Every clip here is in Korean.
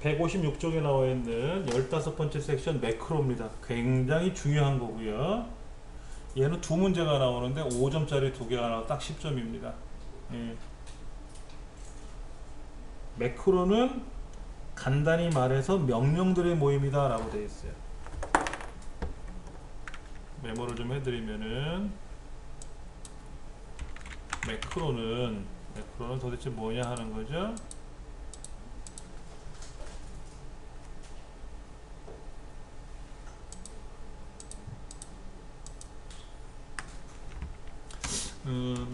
156쪽에 나와 있는 15번째 섹션 매크로입니다. 굉장히 중요한 거고요. 얘는 두 문제가 나오는데 5점짜리 두 개가 나와 딱 10점입니다. 예. 매크로는 간단히 말해서 명령들의 모임이다 라고 되어 있어요. 메모를 좀 해드리면은 매크로는 도대체 뭐냐 하는 거죠.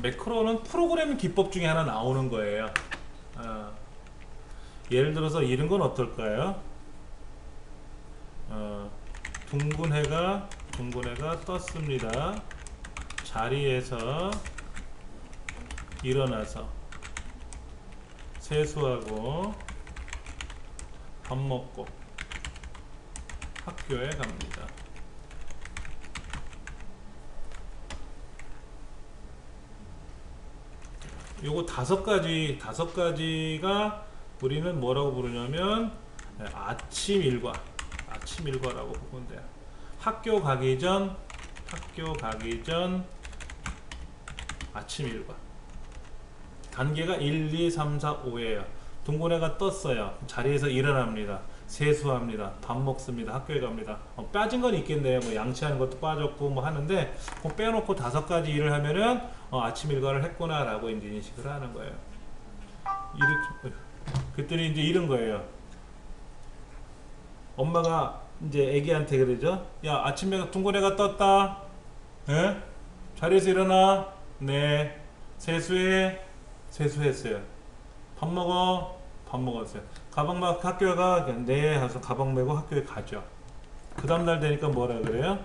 매크로는 프로그래밍 기법 중에 하나 나오는 거예요. 예를 들어서 이런 건 어떨까요? 둥근 해가 떴습니다. 자리에서 일어나서 세수하고 밥 먹고 학교에 갑니다. 요거 다섯 가지가 우리는 뭐라고 부르냐면 아침 일과라고 보면 돼요. 학교 가기 전 아침 일과. 단계가 1, 2, 3, 4, 5예요. 동고래가 떴어요. 자리에서 일어납니다. 세수합니다. 밥 먹습니다. 학교에 갑니다. 빠진 건 있겠네요. 뭐 양치하는 것도 빠졌고 뭐 하는데 빼놓고 다섯 가지 일을 하면은 아침 일과를 했구나 라고 이제 인식을 하는 거예요. 그랬더니 이제 이런 거예요. 엄마가 이제 애기한테 그러죠. 야, 아침에 둥근애가 떴다. 에? 자리에서 일어나. 네. 세수했어요. 밥 먹었어요. 가방 막 학교에 가. 네. 하면서 가방 메고 학교에 가죠. 그 다음날 되니까 뭐라 그래요?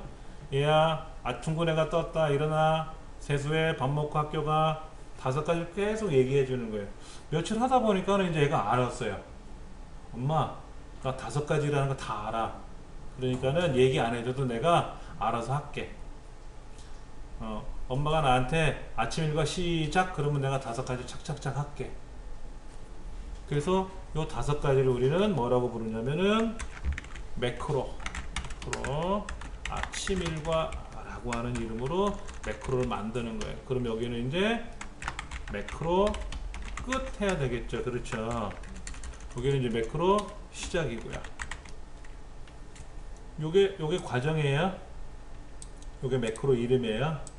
얘야, 둥근애가 떴다. 일어나. 세수해. 밥 먹고 학교 가. 다섯 가지 계속 얘기해 주는 거예요. 며칠 하다 보니까는 이제 얘가 알았어요. 엄마, 나 다섯 가지라는 거 다 알아. 그러니까는 얘기 안 해줘도 내가 알아서 할게. 엄마가 나한테 아침 일과 시작 그러면 내가 다섯 가지 착착착 할게. 그래서 요 다섯 가지를 우리는 뭐라고 부르냐면은 매크로 아침 일과라고 하는 이름으로 매크로를 만드는 거예요. 그럼 여기는 이제 매크로 끝 해야 되겠죠. 그렇죠. 여기는 이제 매크로 시작이고요. 요게 과정이에요. 요게 매크로 이름이에요.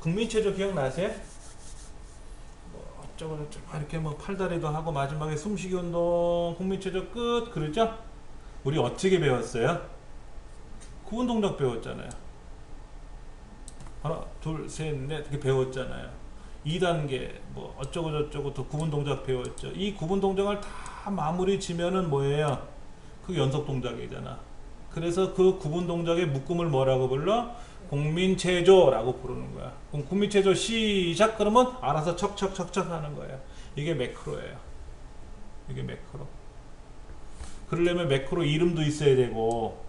국민체조 기억나세요? 뭐 어쩌고 저쩌고 이렇게 뭐 팔다리도 하고 마지막에 숨쉬기 운동 국민체조 끝 그러죠? 우리 어떻게 배웠어요? 구분 동작 배웠잖아요. 하나 둘 셋 넷 이렇게 배웠잖아요. 2단계 뭐 어쩌고 저쩌고 또 구분 동작 배웠죠. 이 구분 동작을 다 마무리 지면은 뭐예요? 그 연속 동작이잖아. 그래서 그 구분 동작의 묶음을 뭐라고 불러? 국민체조라고 부르는 거야. 그럼 국민체조 시작 그러면 알아서 척척척척 하는 거예요. 이게 매크로예요. 이게 매크로. 그러려면 매크로 이름도 있어야 되고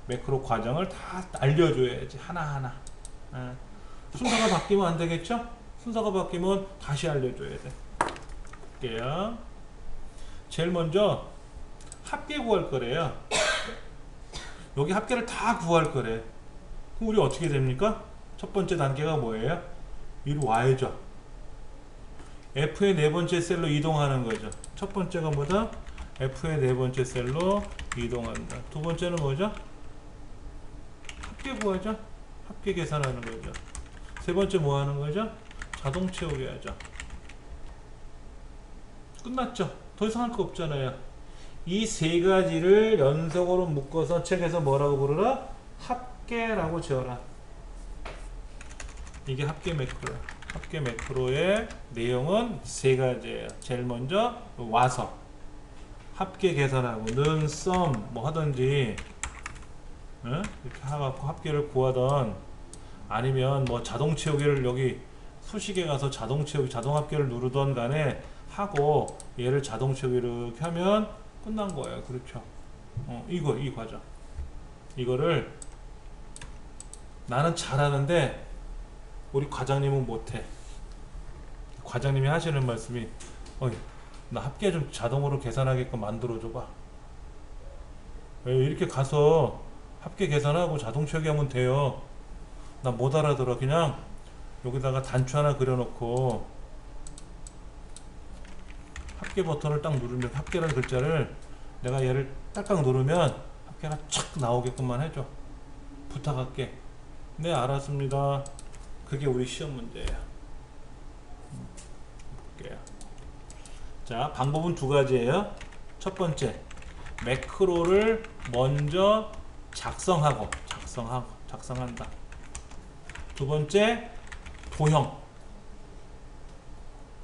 매크로 과정을 다 알려줘야지 하나하나. 순서가 바뀌면 안 되겠죠? 순서가 바뀌면 다시 알려줘야 돼. 볼게요. 제일 먼저 합계 구할 거래요. 여기 합계를 다 구할 거래. 그럼 우리 어떻게 됩니까? 첫 번째 단계가 뭐예요? 위로 와야죠. F의 네 번째 셀로 이동하는 거죠. 첫 번째가 뭐다? F의 네 번째 셀로 이동한다. 두 번째는 뭐죠? 합계 구하죠. 합계 계산하는 거죠. 세 번째 뭐 하는 거죠? 자동 채우기 하죠. 끝났죠. 더 이상 할 거 없잖아요. 이 세 가지를 연속으로 묶어서 책에서 뭐라고 부르라? 합계라고 지어라. 이게 합계 매크로야. 합계 매크로의 내용은 세 가지예요. 제일 먼저 와서 합계 계산하고 는 썸 뭐 하든지 이렇게 해갖고 합계를 구하던 아니면 뭐 자동 채우기를 여기 수식에 가서 자동 채우기 자동 합계를 누르던 간에 하고 얘를 자동 채우기를 이렇게 하면 끝난 거예요. 그렇죠. 이 과정. 이거를 나는 잘하는데 우리 과장님은 못해. 과장님이 하시는 말씀이 나 합계 좀 자동으로 계산하게끔 만들어줘봐. 왜 이렇게 가서 합계 계산하고 자동 처리하면 돼요. 나 못 알아들어. 그냥 여기다가 단추 하나 그려놓고 합계 버튼을 딱 누르면 합계라는 글자를 내가 얘를 딱딱 누르면 합계가 착 나오게끔만 해줘. 부탁할게. 네, 알았습니다. 그게 우리 시험 문제야. 볼게요. 자, 방법은 두 가지예요. 첫 번째, 매크로를 먼저 작성한다. 두 번째,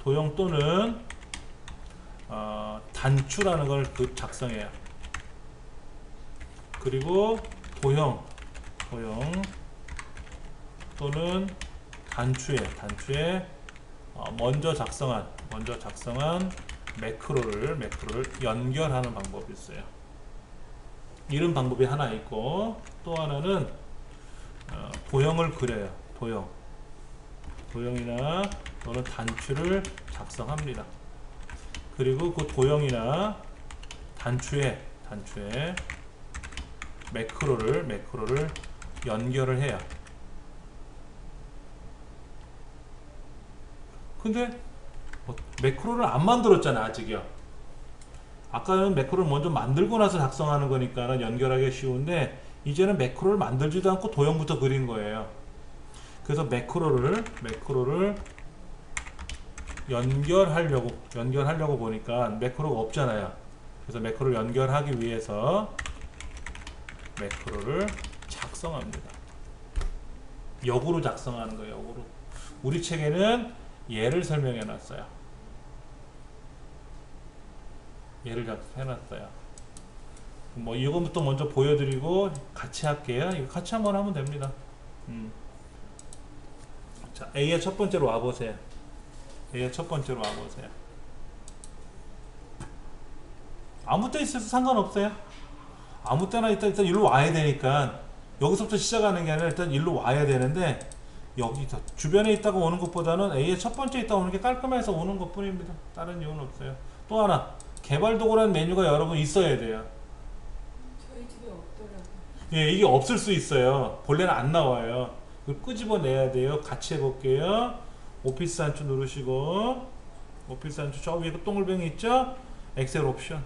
도형 또는 단추라는 걸 작성해요. 그리고 도형 또는 단추에 먼저 작성한 매크로를 연결하는 방법이 있어요. 이런 방법이 하나 있고, 또 하나는 도형을 그려요. 도형이나 또는 단추를 작성합니다. 그리고 그 도형이나 단추에 매크로를 연결을 해요. 근데 매크로를 안 만들었잖아, 아직이요. 아까는 매크로를 먼저 만들고 나서 작성하는 거니까 연결하기 쉬운데, 이제는 매크로를 만들지도 않고 도형부터 그린 거예요. 그래서 매크로를 연결하려고 보니까 매크로가 없잖아요. 그래서 매크로를 연결하기 위해서 매크로를 작성합니다. 역으로 작성하는 거예요. 역으로. 우리 책에는 얘를 설명해 놨어요. 얘를 해놨어요. 뭐 이거부터 먼저 보여드리고 같이 할게요. 이거 같이 한번 하면 됩니다. 자, A의 첫 번째로 와보세요. 아무 때 있어도 상관없어요. 아무 때나 일단 일로 와야 되니까, 여기서부터 시작하는 게 아니라 일단 일로 와야 되는데, 여기 주변에 있다가 오는 것보다는 A의 첫 번째 있다가 오는 게 깔끔해서 오는 것 뿐입니다. 다른 이유는 없어요. 또 하나, 개발 도구라는 메뉴가 여러분 있어야 돼요. 저희 집에 없더라고요. 예, 이게 없을 수 있어요. 본래는 안 나와요. 이걸 끄집어내야 돼요. 같이 해볼게요. 오피스 단추 누르시고, 오피스 단추 저 위에 그 동글뱅이 있죠? 엑셀 옵션.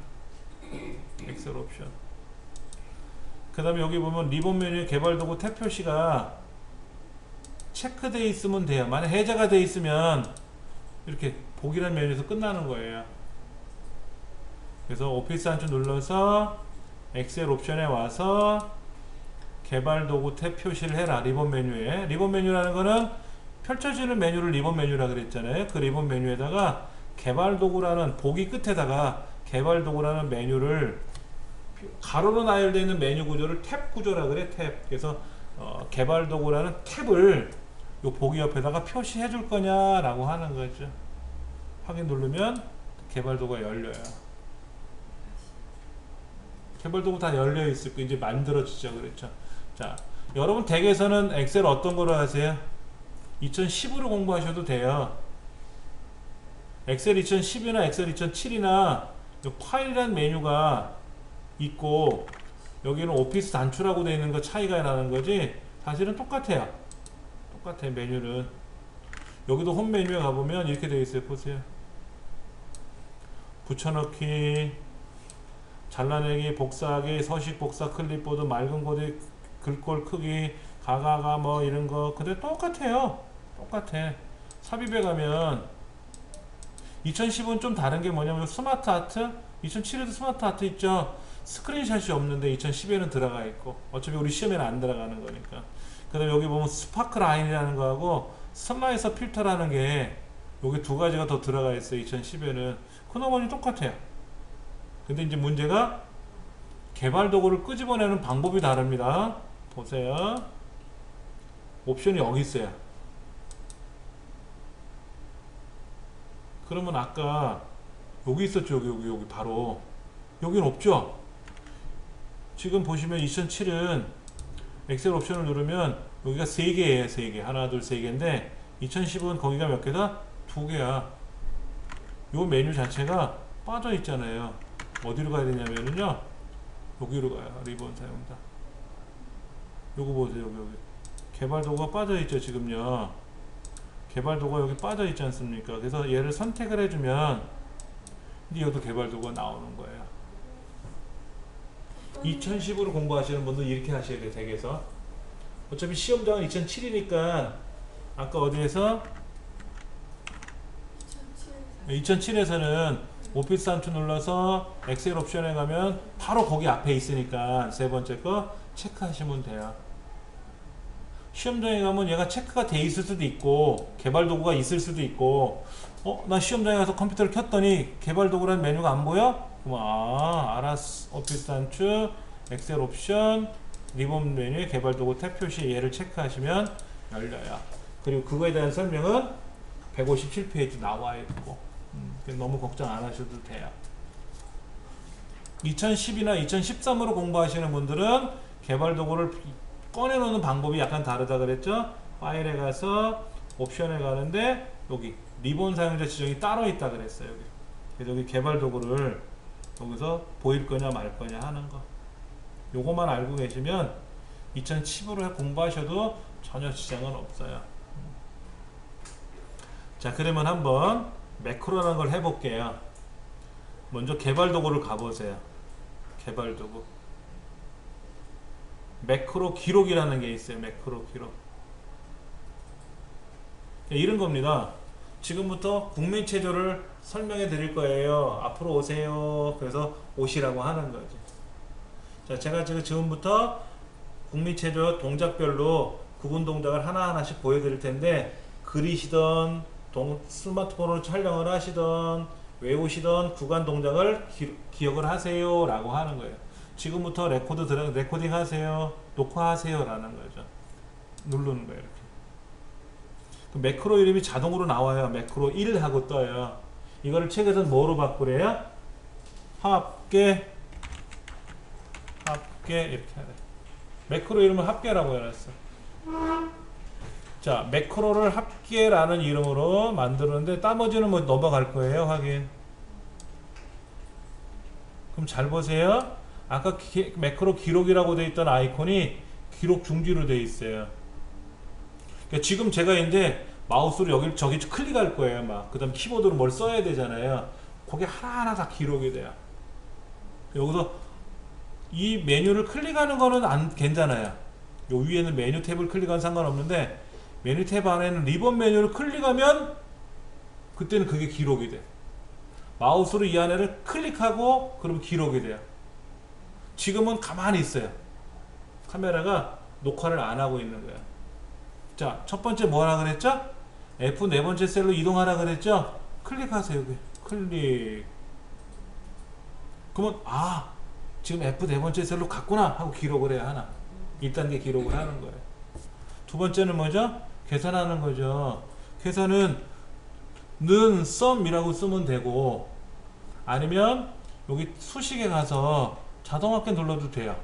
그 다음에 여기 보면 리본 메뉴 개발 도구 탭 표시가 체크되어 있으면 돼요. 만약 해제가 되어 있으면 이렇게 보기란 메뉴에서 끝나는 거예요. 그래서 오피스 단추 눌러서 엑셀 옵션에 와서 개발 도구 탭 표시를 해라. 리본 메뉴에. 리본 메뉴라는 거는 펼쳐지는 메뉴를 리본 메뉴라 그랬잖아요. 그 리본 메뉴에다가 개발 도구라는 보기 끝에다가 개발 도구라는 메뉴를 가로로 나열되어 있는 메뉴 구조를 탭 구조라 그래. 탭. 그래서 개발 도구라는 탭을 요 보기 옆에다가 표시해 줄 거냐라고 하는 거죠. 확인 누르면 개발 도구가 열려요. 개발 도구 다 열려 있을 거 이제 만들어지죠. 그랬죠. 자, 여러분 댁에서는 엑셀 어떤 거로 하세요? 2010으로 공부하셔도 돼요. 엑셀 2010이나 엑셀 2007이나 파일이라는 메뉴가 있고, 여기는 오피스 단추라고 되어 있는 거 차이가 나는 거지, 사실은 똑같아요. 메뉴는. 여기도 홈 메뉴에 가보면 이렇게 되어 있어요. 보세요. 붙여넣기, 잘라내기, 복사하기, 서식 복사, 클립보드, 맑은 코드, 글꼴 크기, 가가가 뭐 이런 거. 근데 똑같아. 삽입에 가면 2010은 좀 다른 게 뭐냐면 스마트 아트, 2007에도 스마트 아트 있죠. 스크린샷이 없는데 2010에는 들어가 있고, 어차피 우리 시험에는 안 들어가는 거니까. 그 다음에 여기 보면 스파크 라인이라는 거하고 슬라이서 필터라는 게 여기 두 가지가 더 들어가 있어요. 2010에는. 그나마니 똑같아요. 근데 이제 문제가 개발 도구를 끄집어내는 방법이 다릅니다. 보세요. 옵션이 여기 있어요. 그러면 아까 여기 있었죠. 여기 바로. 여기는 없죠. 지금 보시면 2007은 엑셀 옵션을 누르면 여기가 3개예요. 3개. 하나, 둘, 3개인데 2010은 거기가 몇 개다? 2개야. 요 메뉴 자체가 빠져 있잖아요. 어디로 가야 되냐면은요, 여기로 가요. 리본 사용자. 요거 보세요. 여기 개발 도구가 빠져 있죠. 지금요, 개발 도구가 여기 빠져 있지 않습니까? 그래서 얘를 선택을 해주면 이제 여기도 개발 도구가 나오는 거예요. 2010으로 공부하시는 분들 이렇게 하셔야 돼요. 덱에서 어차피 시험장은 2007이니까 아까 어디에서 2007에서는 오피스 단추 눌러서 엑셀 옵션에 가면 바로 거기 앞에 있으니까 세 번째 거 체크하시면 돼요. 시험장에 가면 얘가 체크가 돼 있을 수도 있고 개발 도구가 있을 수도 있고, 나 시험장에 가서 컴퓨터를 켰더니 개발 도구라는 메뉴가 안 보여? 그럼 알았어. 오피스 단추 엑셀 옵션 리본 메뉴에 개발 도구 탭 표시, 얘를 체크하시면 열려요. 그리고 그거에 대한 설명은 157페이지 나와 있고, 너무 걱정 안 하셔도 돼요. 2010이나 2013으로 공부하시는 분들은 개발 도구를 꺼내놓는 방법이 약간 다르다 그랬죠? 파일에 가서 옵션에 가는데 여기 리본 사용자 지정이 따로 있다 그랬어요. 여기. 그래서 여기 개발 도구를 여기서 보일 거냐 말 거냐 하는 거, 요것만 알고 계시면 2010으로 공부하셔도 전혀 지장은 없어요. 자, 그러면 한번 매크로라는 걸 해볼게요. 먼저 개발 도구를 가보세요. 개발 도구 매크로 기록이라는 게 있어요. 매크로 기록. 이런 겁니다. 지금부터 국민체조를 설명해 드릴 거예요. 앞으로 오세요. 그래서 오시라고 하는 거죠. 자, 제가 지금부터 국민체조 동작별로 구분 동작을 하나하나씩 보여드릴 텐데, 그리시던 스마트폰으로 촬영을 하시던 외우시던 구간 동작을 기억을 하세요 라고 하는 거예요. 지금부터 레코딩 하세요, 녹화하세요 라는 거죠. 누르는 거예요. 이렇게. 그 매크로 이름이 자동으로 나와요. 매크로 1 하고 떠요. 이거를 책에서는 뭐로 바꾸래요? 합계 이렇게 해야 돼. 매크로 이름을 합계라고 해놨어. 자, 매크로를 합계라는 이름으로 만들었는데 나머지는 뭐 넘어갈 거예요. 확인. 그럼 잘 보세요. 아까 매크로 기록이라고 되어 있던 아이콘이 기록 중지로 되어 있어요. 그러니까 지금 제가 이제 마우스로 여기 저기 클릭할 거예요. 그 다음 키보드로 뭘 써야 되잖아요. 거기 하나하나 다 기록이 돼요. 여기서 이 메뉴를 클릭하는 거는 괜찮아요. 요 위에는 메뉴 탭을 클릭하면 상관없는데, 메뉴 탭 안에는 리본 메뉴를 클릭하면 그때는 그게 기록이 돼. 마우스로 이 안에를 클릭하고 그러면 기록이 돼요. 지금은 가만히 있어요. 카메라가 녹화를 안 하고 있는 거야. 자, 첫 번째 뭐 하라 그랬죠? F 네 번째 셀로 이동하라 그랬죠? 클릭하세요. 여기 클릭. 그러면 지금 F 네 번째 셀로 갔구나 하고 기록을 해야 하나. 1단계 기록을 하는 거예요. 두 번째는 뭐죠? 계산하는 거죠. 계산은 는 썸이라고 쓰면 되고, 아니면 여기 수식에 가서 자동합계 눌러도 돼요.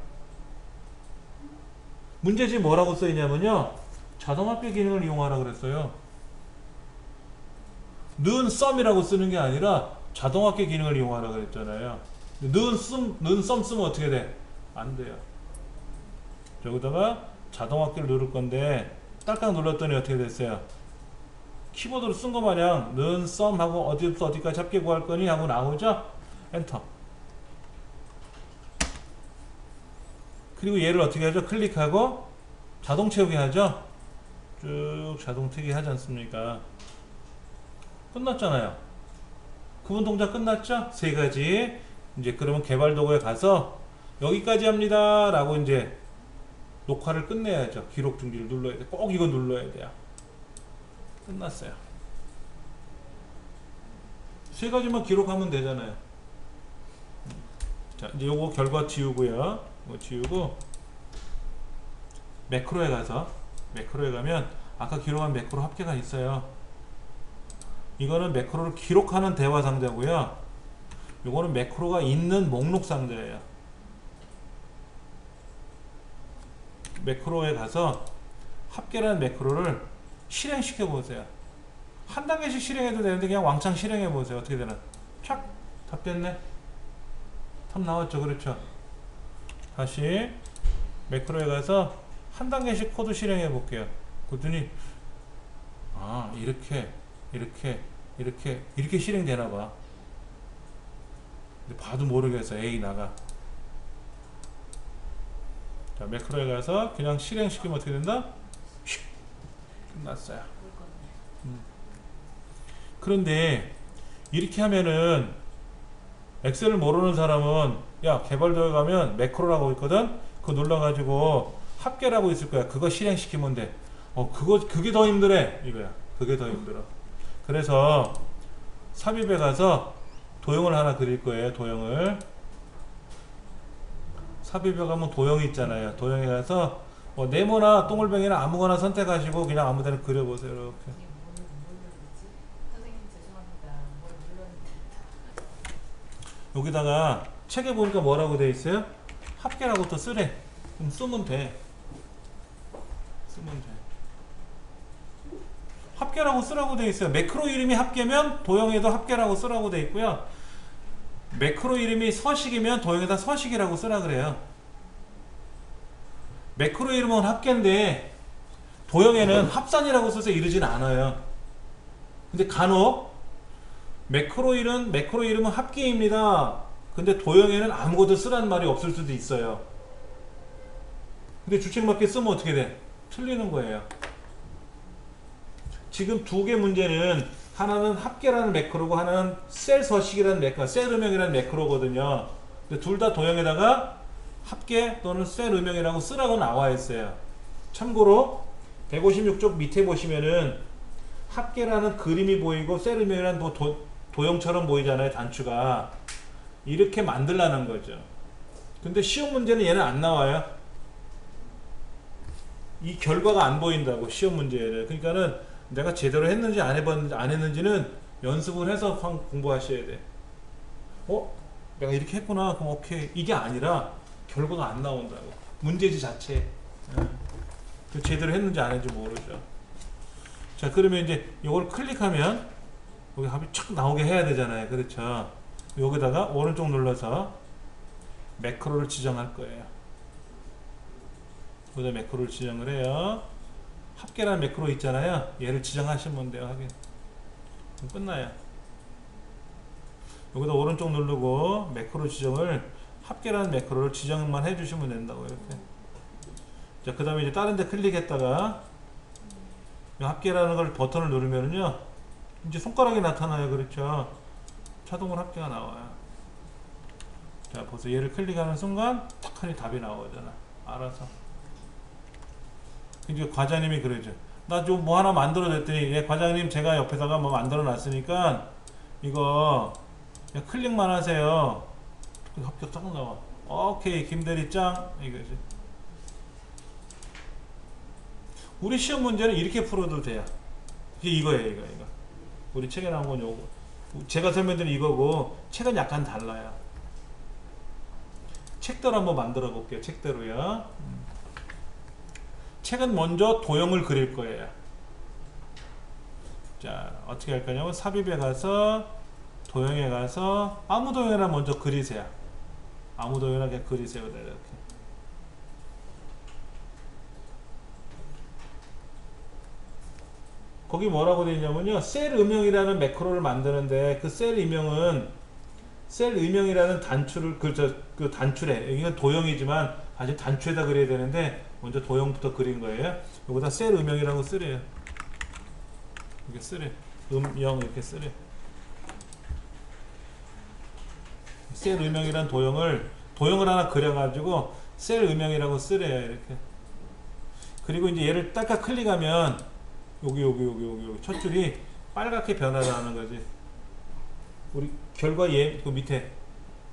문제지 뭐라고 써있냐면요, 자동합계 기능을 이용하라 그랬어요. 는 썸이라고 쓰는 게 아니라 자동합계 기능을 이용하라 그랬잖아요. 는 썸 쓰면 어떻게 돼? 안 돼요. 여기다가 자동합계를 누를 건데 딸깍 눌렀더니 어떻게 됐어요? 키보드로 쓴 거 마냥 는 썸 하고 어디부터 어디까지 합계 구할 거니 하고 나오죠? 엔터. 그리고 얘를 어떻게 하죠? 클릭하고 자동 채우기 하죠? 쭉 자동 채우기 하지 않습니까? 끝났잖아요. 구분 동작 끝났죠? 세 가지. 이제 그러면 개발 도구에 가서 여기까지 합니다 라고 이제 녹화를 끝내야죠. 기록 중지를 눌러야 돼. 꼭 이거 눌러야 돼요. 끝났어요. 세 가지만 기록하면 되잖아요. 자, 이제 요거 결과 지우고요. 이거 지우고 매크로에 가면 아까 기록한 매크로 합계가 있어요. 이거는 매크로를 기록하는 대화 상자고요. 요거는 매크로가 있는 목록 상자예요. 매크로에 가서 합계라는 매크로를 실행시켜 보세요. 한 단계씩 실행해도 되는데 그냥 왕창 실행해 보세요. 어떻게 되나? 촥 답 됐네. 답 나왔죠. 그렇죠. 다시 매크로에 가서 한 단계씩 코드 실행해 볼게요. 그랬더니 아 이렇게 실행되나 봐. 근데 봐도 모르겠어. 에이 나가. 자 매크로에 가서 그냥 실행시키면 어떻게 된다? 슉! 끝났어요. 그런데 이렇게 하면은 엑셀을 모르는 사람은 야 개발도에 가면 매크로라고 있거든. 그거 눌러가지고 합계라고 있을 거야. 그거 실행시키면 돼. 그게 더 힘들어 이거야. 그게 더 힘들어. 그래서 삽입에 가서 도형을 하나 그릴 거예요. 도형을 삽입에 가면 도형이 있잖아요. 도형에 가서 네모나 동글뱅이나 아무거나 선택하시고 그냥 아무데나 그려보세요. 이렇게. 선생님 죄송합니다. 뭘 눌렀는지. 여기다가 책에 보니까 뭐라고 돼 있어요? 합계라고 또 쓰래. 그럼 쓰면 돼. 합계라고 쓰라고 돼 있어요. 매크로 이름이 합계면 도형에도 합계라고 쓰라고 돼 있고요. 매크로 이름이 서식이면 도형에다 서식이라고 쓰라 그래요. 매크로 이름은 합계인데 도형에는 합산이라고 써서 이르진 않아요. 근데 간혹 매크로 이름은 합계입니다. 근데 도형에는 아무것도 쓰라는 말이 없을 수도 있어요. 근데 주책맞게 쓰면 어떻게 돼? 틀리는 거예요. 지금 두 개 문제는 하나는 합계라는 매크로고 하나는 셀 서식이라는 매크로, 셀 음영이라는 매크로거든요. 근데 둘 다 도형에다가 합계 또는 셀 음영이라고 쓰라고 나와 있어요. 참고로 156쪽 밑에 보시면은 합계라는 그림이 보이고 셀 음영이라는 도형처럼 보이잖아요. 단추가 이렇게 만들라는 거죠. 근데 시험 문제는 얘는 안 나와요. 이 결과가 안 보인다고 시험 문제에는. 그러니까는 내가 제대로 했는지 안 했는지는 연습을 해서 공부하셔야 돼. 내가 이렇게 했구나. 그럼 오케이. 이게 아니라 결과가 안 나온다고. 문제지 자체. 제대로 했는지 안 했는지 모르죠. 자, 그러면 이제 이걸 클릭하면 여기 합이 촥 나오게 해야 되잖아요. 그렇죠. 여기다가 오른쪽 눌러서 매크로를 지정할 거예요. 여기다 매크로를 지정을 해요. 합계라는 매크로 있잖아요. 얘를 지정하시면 돼요. 하긴. 그럼 끝나요. 여기다 오른쪽 누르고 매크로 지정을 합계라는 매크로를 지정만 해주시면 된다고. 이렇게. 자, 그 다음에 이제 다른 데 클릭했다가 합계라는 걸 버튼을 누르면은요 이제 손가락이 나타나요. 그렇죠. 자동으로 합계가 나와요. 자, 벌써 얘를 클릭하는 순간 탁 하니 답이 나오잖아. 알아서. 이제 과장님이 그러죠. 나 좀 뭐 하나 만들어 냈더니 예, 과장님 제가 옆에다가 뭐 만들어 놨으니까 이거 그냥 클릭만 하세요. 합격 딱 나와. 오케이 김대리 짱 이거지. 우리 시험 문제는 이렇게 풀어도 돼요. 이거예요. 이거. 우리 책에 나온 건 요거. 제가 설명드린 이거고 책은 약간 달라요. 책대로 한번 만들어 볼게요. 책대로요. 책은 먼저 도형을 그릴 거예요. 자, 어떻게 할 거냐면 삽입에 가서 도형에 가서 아무 도형이나 먼저 그리세요. 아무 도형이나 그냥 그리세요. 이렇게. 거기 뭐라고 되어 있냐면요. 셀 음영이라는 매크로를 만드는데 그 셀 음영이라는 단추를 그 단추래. 여기는 도형이지만 사실 단추에다 그려야 되는데 먼저 도형부터 그린 거예요. 여기다 셀 음영이라고 쓰래요. 이렇게 쓰래. 음영 이렇게 쓰래. 셀 음영이란 도형을 하나 그려가지고 셀 음영이라고 쓰래요. 이렇게. 그리고 이제 얘를 딱딱 클릭하면 여기 첫 줄이 빨갛게 변화하는 거지. 우리 결과 그 밑에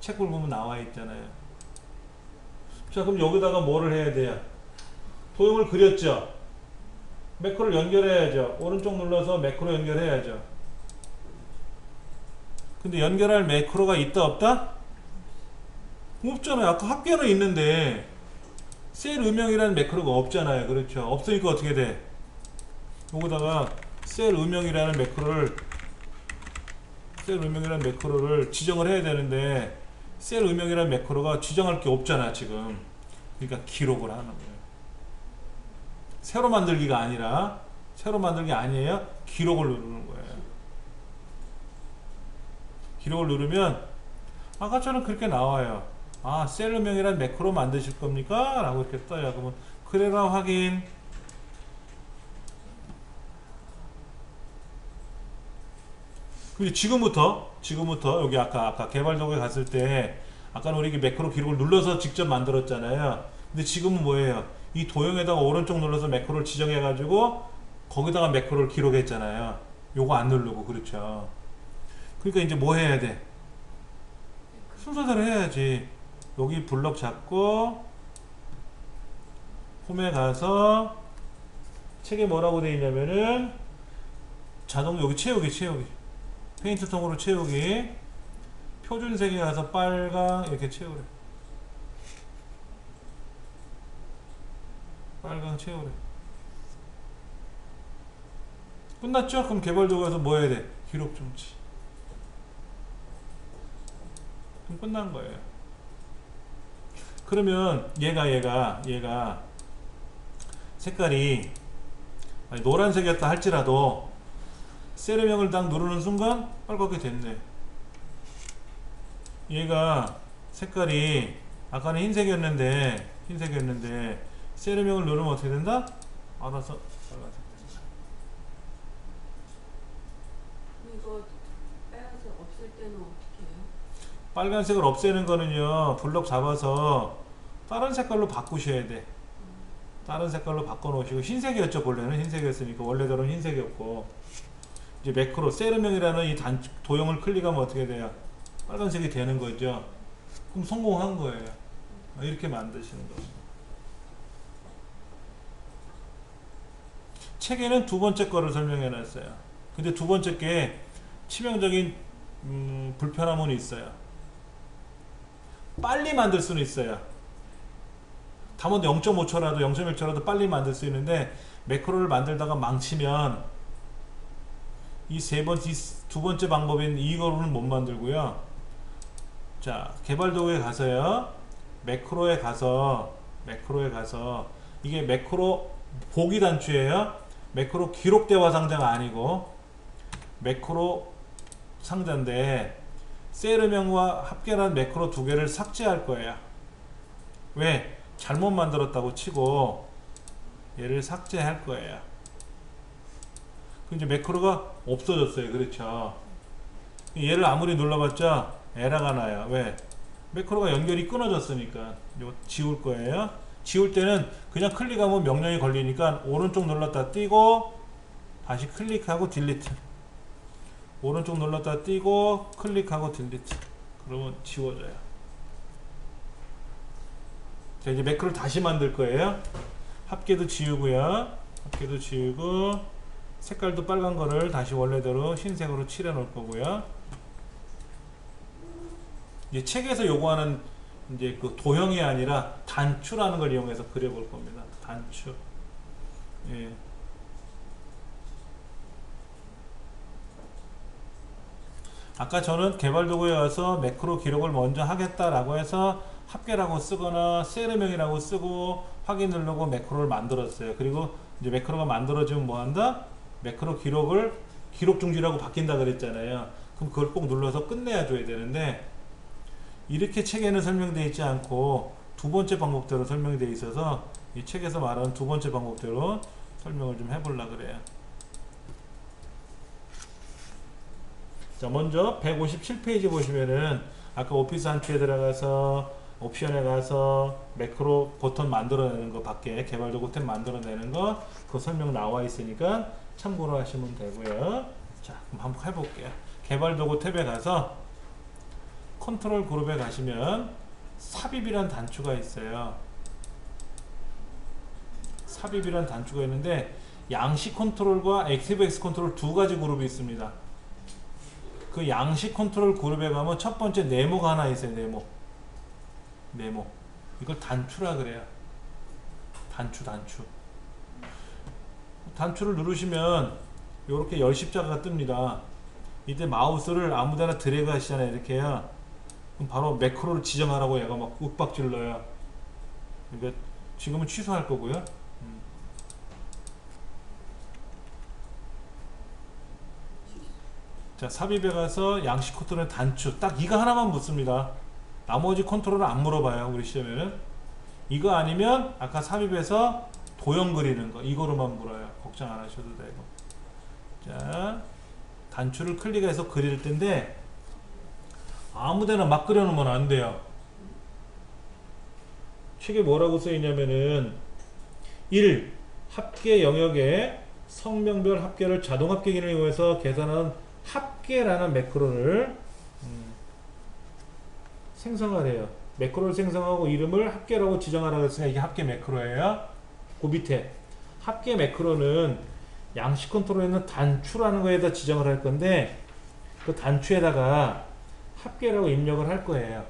책을 보면 나와 있잖아요. 자, 그럼 여기다가 뭐를 해야 돼요? 도형을 그렸죠. 매크로를 연결해야죠. 오른쪽 눌러서 매크로 연결해야죠. 근데 연결할 매크로가 있다 없다? 없잖아요. 아까 합계는 있는데 셀 음영이라는 매크로가 없잖아요. 그렇죠. 없으니까 어떻게 돼? 여기다가 셀 음영이라는 매크로를 셀 음영이라는 매크로를 지정을 해야 되는데 셀 음영이라는 매크로가 지정할 게 없잖아 지금. 그러니까 기록을 하는 거예요. 새로 만들기가 아니라 새로 만들기 아니에요. 기록을 누르는 거예요. 기록을 누르면 아까처럼 그렇게 나와요. 아, 셀 음영이란 매크로 만드실 겁니까? 라고 이렇게 떠요. 그러면 그래라 확인. 근데 지금부터 여기 아까 개발 도구에 갔을 때 아까는 우리 매크로 기록을 눌러서 직접 만들었잖아요. 근데 지금은 뭐예요? 이 도형에다가 오른쪽 눌러서 매크로를 지정해 가지고 거기다가 매크로를 기록했잖아요. 요거 안 누르고. 그렇죠. 그러니까 이제 뭐 해야 돼? 순서대로 해야지. 여기 블럭 잡고 홈에 가서 책에 뭐라고 돼 있냐면은 자동 여기 채우기 페인트 통으로 채우기, 표준색에 가서 빨강 이렇게 채우래. 빨강 채우래. 끝났죠? 그럼 개발도 가서 뭐 해야 돼? 기록 중지. 그럼 끝난 거예요. 그러면 얘가 색깔이 노란색이었다 할지라도 셀음형을 딱 누르는 순간 빨갛게 됐네. 얘가 색깔이 아까는 흰색이었는데 셀음형을 누르면 어떻게 된다? 알아서 빨간색 된다. 이거 빨간색 없앨 때는 어떻게 해요? 빨간색을 없애는 거는요, 블럭 잡아서 다른 색깔로 바꾸셔야 돼. 다른 색깔로 바꿔 놓으시고, 흰색이었죠. 본래는 흰색이었으니까 원래대로는 흰색이었고, 이제 매크로 셀음형이라는 이 도형을 클릭하면 어떻게 돼요? 빨간색이 되는 거죠. 그럼 성공한 거예요. 이렇게 만드시는 겁니다. 책에는 두 번째 거를 설명해 놨어요. 근데 두 번째 게 치명적인 불편함은 있어요. 빨리 만들 수는 있어요. 다만 0.5초라도 0.1초라도 빨리 만들 수 있는데 매크로를 만들다가 망치면 이 두 번째 방법인 이거로는 못 만들고요. 자, 개발 도구에 가서요. 매크로에 가서 이게 매크로 보기 단추예요. 매크로 기록 대화 상자가 아니고 매크로 상자인데 셀음형과 합계란 매크로 두 개를 삭제할 거예요. 왜? 잘못 만들었다고 치고 얘를 삭제할 거예요. 그럼 이제 매크로가 없어졌어요. 그렇죠. 얘를 아무리 눌러봤자 에러가 나요. 왜? 매크로가 연결이 끊어졌으니까. 이거 지울 거예요. 지울 때는 그냥 클릭하면 명령이 걸리니까 오른쪽 눌렀다 띄고 다시 클릭하고 딜리트. 오른쪽 눌렀다 띄고 클릭하고 딜리트. 그러면 지워져요. 자, 이제 매크로를 다시 만들 거예요. 합계도 지우고요. 합계도 지우고 색깔도 빨간 거를 다시 원래대로 흰색으로 칠해 놓을 거고요. 이제 책에서 요구하는 이제 그 도형이 아니라 단추라는 걸 이용해서 그려볼 겁니다. 단추. 예. 아까 저는 개발 도구에 와서 매크로 기록을 먼저 하겠다라고 해서 합계라고 쓰거나 셀음형이라고 쓰고 확인 누르고 매크로를 만들었어요. 그리고 이제 매크로가 만들어지면 뭐 한다? 매크로 기록 중지라고 바뀐다 그랬잖아요. 그럼 그걸 꼭 눌러서 끝내야 줘야 되는데 이렇게 책에는 설명되어 있지 않고 두 번째 방법대로 설명되어 있어서 이 책에서 말하는 두 번째 방법대로 설명을 좀 해보려고 그래요. 자, 먼저 157페이지 보시면은 아까 오피스 한추에 들어가서 옵션에 가서 매크로 버튼 만들어내는 거, 밖에 개발 도구 탭 만들어내는 거 그 설명 나와 있으니까 참고로 하시면 되고요. 자, 그럼 한번 해볼게요. 개발 도구 탭에 가서 컨트롤 그룹에 가시면 삽입이란 단추가 있어요. 삽입이란 단추가 있는데 양식 컨트롤과 액티브엑스 컨트롤 두 가지 그룹이 있습니다. 그 양식 컨트롤 그룹에 가면 첫 번째 네모가 하나 있어요. 네모. 이걸 단추라 그래요. 단추를 누르시면 이렇게 열 십자가가 뜹니다. 이때 마우스를 아무데나 드래그 하시잖아요. 이렇게요. 그럼 바로 매크로를 지정하라고 얘가 막 윽박질러요. 그러니까 지금은 취소할 거고요. 자, 삽입에 가서 양식 컨트롤의 단추 딱 이거 하나만 묻습니다. 나머지 컨트롤을 안 물어봐요. 우리 시험에는 이거 아니면 아까 삽입에서 도형 그리는 거 이거로만 물어요. 걱정 안 하셔도 되고. 자, 단추를 클릭해서 그릴 텐데 아무데나 막 그려놓으면 안 돼요. 책에 뭐라고 써있냐면은 1. 합계 영역에 성명별 합계를 자동 합계 기능을 이용해서 계산한 합계라는 매크로를 생성하래요. 매크로를 생성하고 이름을 합계라고 지정하라고 했으니까 이게 합계 매크로예요. 그 밑에 합계 매크로는 양식 컨트롤에 있는 단추라는 거에다 지정을 할 건데 그 단추에다가 합계라고 입력을 할 거예요.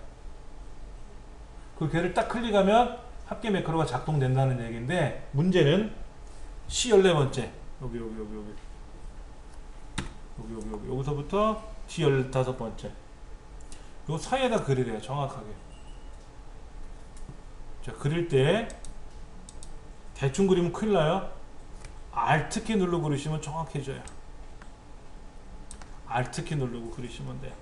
그 걔를 딱 클릭하면 합계 매크로가 작동된다는 얘기인데 문제는 C 14번째 여기서부터 D 15번째 요 사이에다 그리래요. 정확하게. 자, 그릴 때 대충 그리면 큰일 나요. Alt키 누르고 그리시면 정확해져요. Alt키 누르고 그리시면 돼요.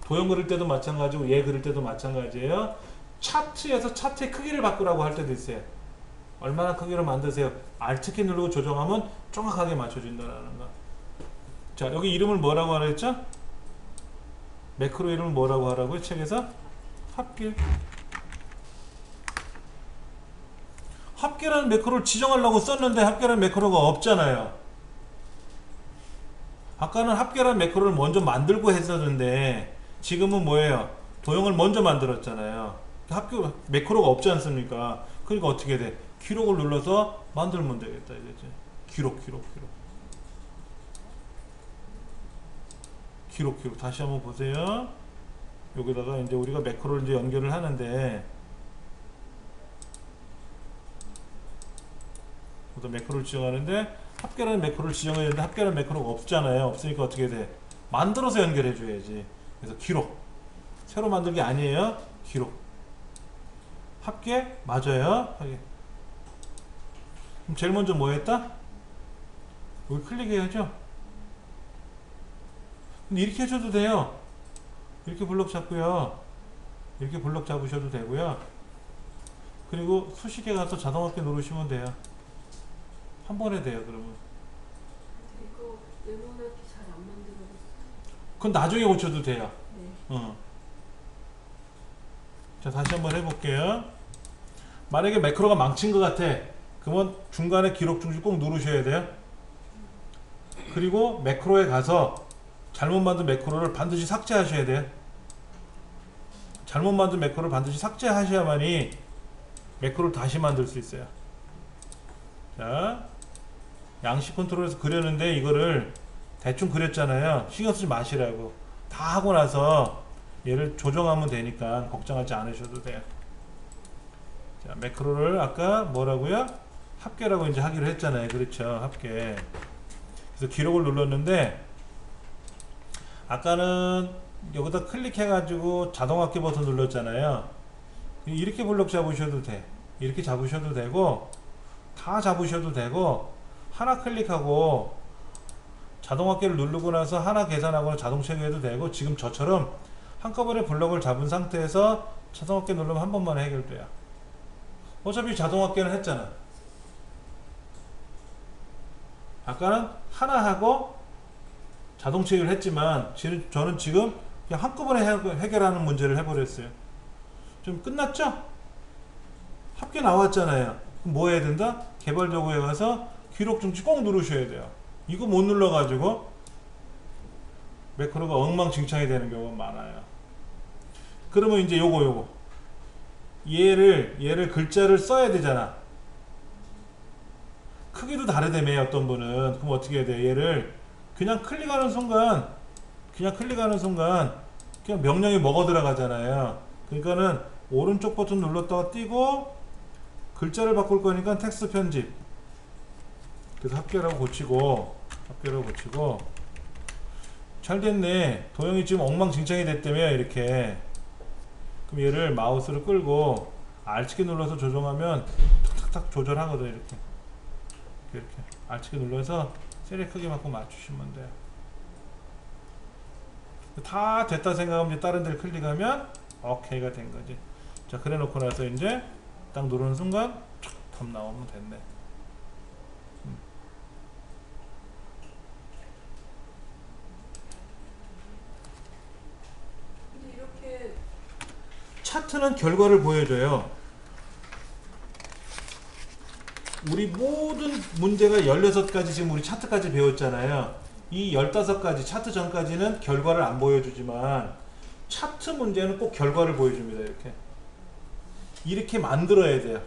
도형 그릴 때도 마찬가지고 얘 그릴 때도 마찬가지예요. 차트에서 차트의 크기를 바꾸라고 할 때도 있어요. 얼마나 크기로 만드세요. Alt키 누르고 조정하면 정확하게 맞춰준다는 거. 자, 여기 이름을 뭐라고 하라 했죠? 매크로 이름을 뭐라고 하라고요? 책에서? 합계. 합계라는 매크로를 지정하려고 썼는데 합계라는 매크로가 없잖아요. 아까는 합계라는 매크로를 먼저 만들고 했었는데 지금은 뭐예요? 도형을 먼저 만들었잖아요. 합계 매크로가 없지 않습니까? 그러니까 어떻게 돼? 기록을 눌러서 만들면 되겠다 이거지. 기록 다시 한번 보세요. 여기다가 이제 우리가 매크로를 이제 연결을 하는데 매크로를 지정하는데 합계라는 매크로를 지정해야 되는데 합계라는 매크로가 없잖아요. 없으니까 어떻게 돼? 만들어서 연결해 줘야지. 그래서 기록. 새로 만든 게 아니에요. 기록. 합계 맞아요. 그럼 제일 먼저 뭐 했다? 여기 클릭해야죠. 근데 이렇게 해줘도 돼요. 이렇게 블럭 잡고요. 이렇게 블럭 잡으셔도 되고요. 그리고 수식에 가서 자동합계 누르시면 돼요. 한 번에 돼요. 그러면 이거 네모나게 잘 안 만들어졌어요. 그건 나중에 고쳐도 돼요. 네. 자, 다시 한번 해볼게요. 만약에 매크로가 망친 것 같아. 그러면 중간에 기록 중지 꼭 누르셔야 돼요. 그리고 매크로에 가서 잘못 만든 매크로를 반드시 삭제하셔야 돼요. 잘못 만든 매크로를 반드시 삭제하셔야만이 매크로를 다시 만들 수 있어요. 자, 양식 컨트롤에서 그렸는데 이거를 대충 그렸잖아요. 신경 쓰지 마시라고. 다 하고 나서 얘를 조정하면 되니까 걱정하지 않으셔도 돼요. 자, 매크로를 아까 뭐라고요? 합계라고 이제 하기로 했잖아요. 그렇죠. 합계. 그래서 기록을 눌렀는데 아까는 여기다 클릭해가지고 자동합계 버튼 눌렀잖아요. 이렇게 블럭 잡으셔도 돼. 이렇게 잡으셔도 되고 다 잡으셔도 되고 하나 클릭하고 자동합계를 누르고 나서 하나 계산하거나 자동 체크해도 되고 지금 저처럼 한꺼번에 블럭을 잡은 상태에서 자동합계 누르면 한 번만 해결돼요. 어차피 자동합계는 했잖아. 아까는 하나 하고 자동 체크를 했지만 저는 지금 그냥 한꺼번에 해결하는 문제를 해버렸어요. 좀 끝났죠? 합계 나왔잖아요. 그럼 뭐 해야 된다? 개발 도구에 가서 기록 중지 꼭 누르셔야 돼요. 이거 못 눌러가지고 매크로가 엉망진창이 되는 경우가 많아요. 그러면 이제 요거 얘를 글자를 써야 되잖아. 크기도 다르다며 어떤 분은. 그럼 어떻게 해야 돼? 얘를 그냥 클릭하는 순간 그냥 명령이 먹어 들어가잖아요. 그러니까는 오른쪽 버튼 눌렀다가 띄고 글자를 바꿀 거니까 텍스트 편집. 그래서 합계라고 고치고 합계로 붙이고. 잘 됐네. 도형이 지금 엉망진창이 됐다며 이렇게. 그럼 얘를 마우스를 끌고 R키기 눌러서 조정하면 탁탁탁 조절하거든. 이렇게 R키기 눌러서 셀의 크기만큼 맞추시면 돼요. 다 됐다 생각하면 이제 다른 데를 클릭하면 오케이가 된 거지. 자, 그래 놓고 나서 이제 딱 누르는 순간 탑 나오면 됐네. 근데 이렇게 차트는 결과를 보여줘요. 우리 모든 문제가 16가지 지금 우리 차트까지 배웠잖아요. 이 15가지 차트 전까지는 결과를 안 보여주지만 차트 문제는 꼭 결과를 보여줍니다. 이렇게 만들어야 돼요.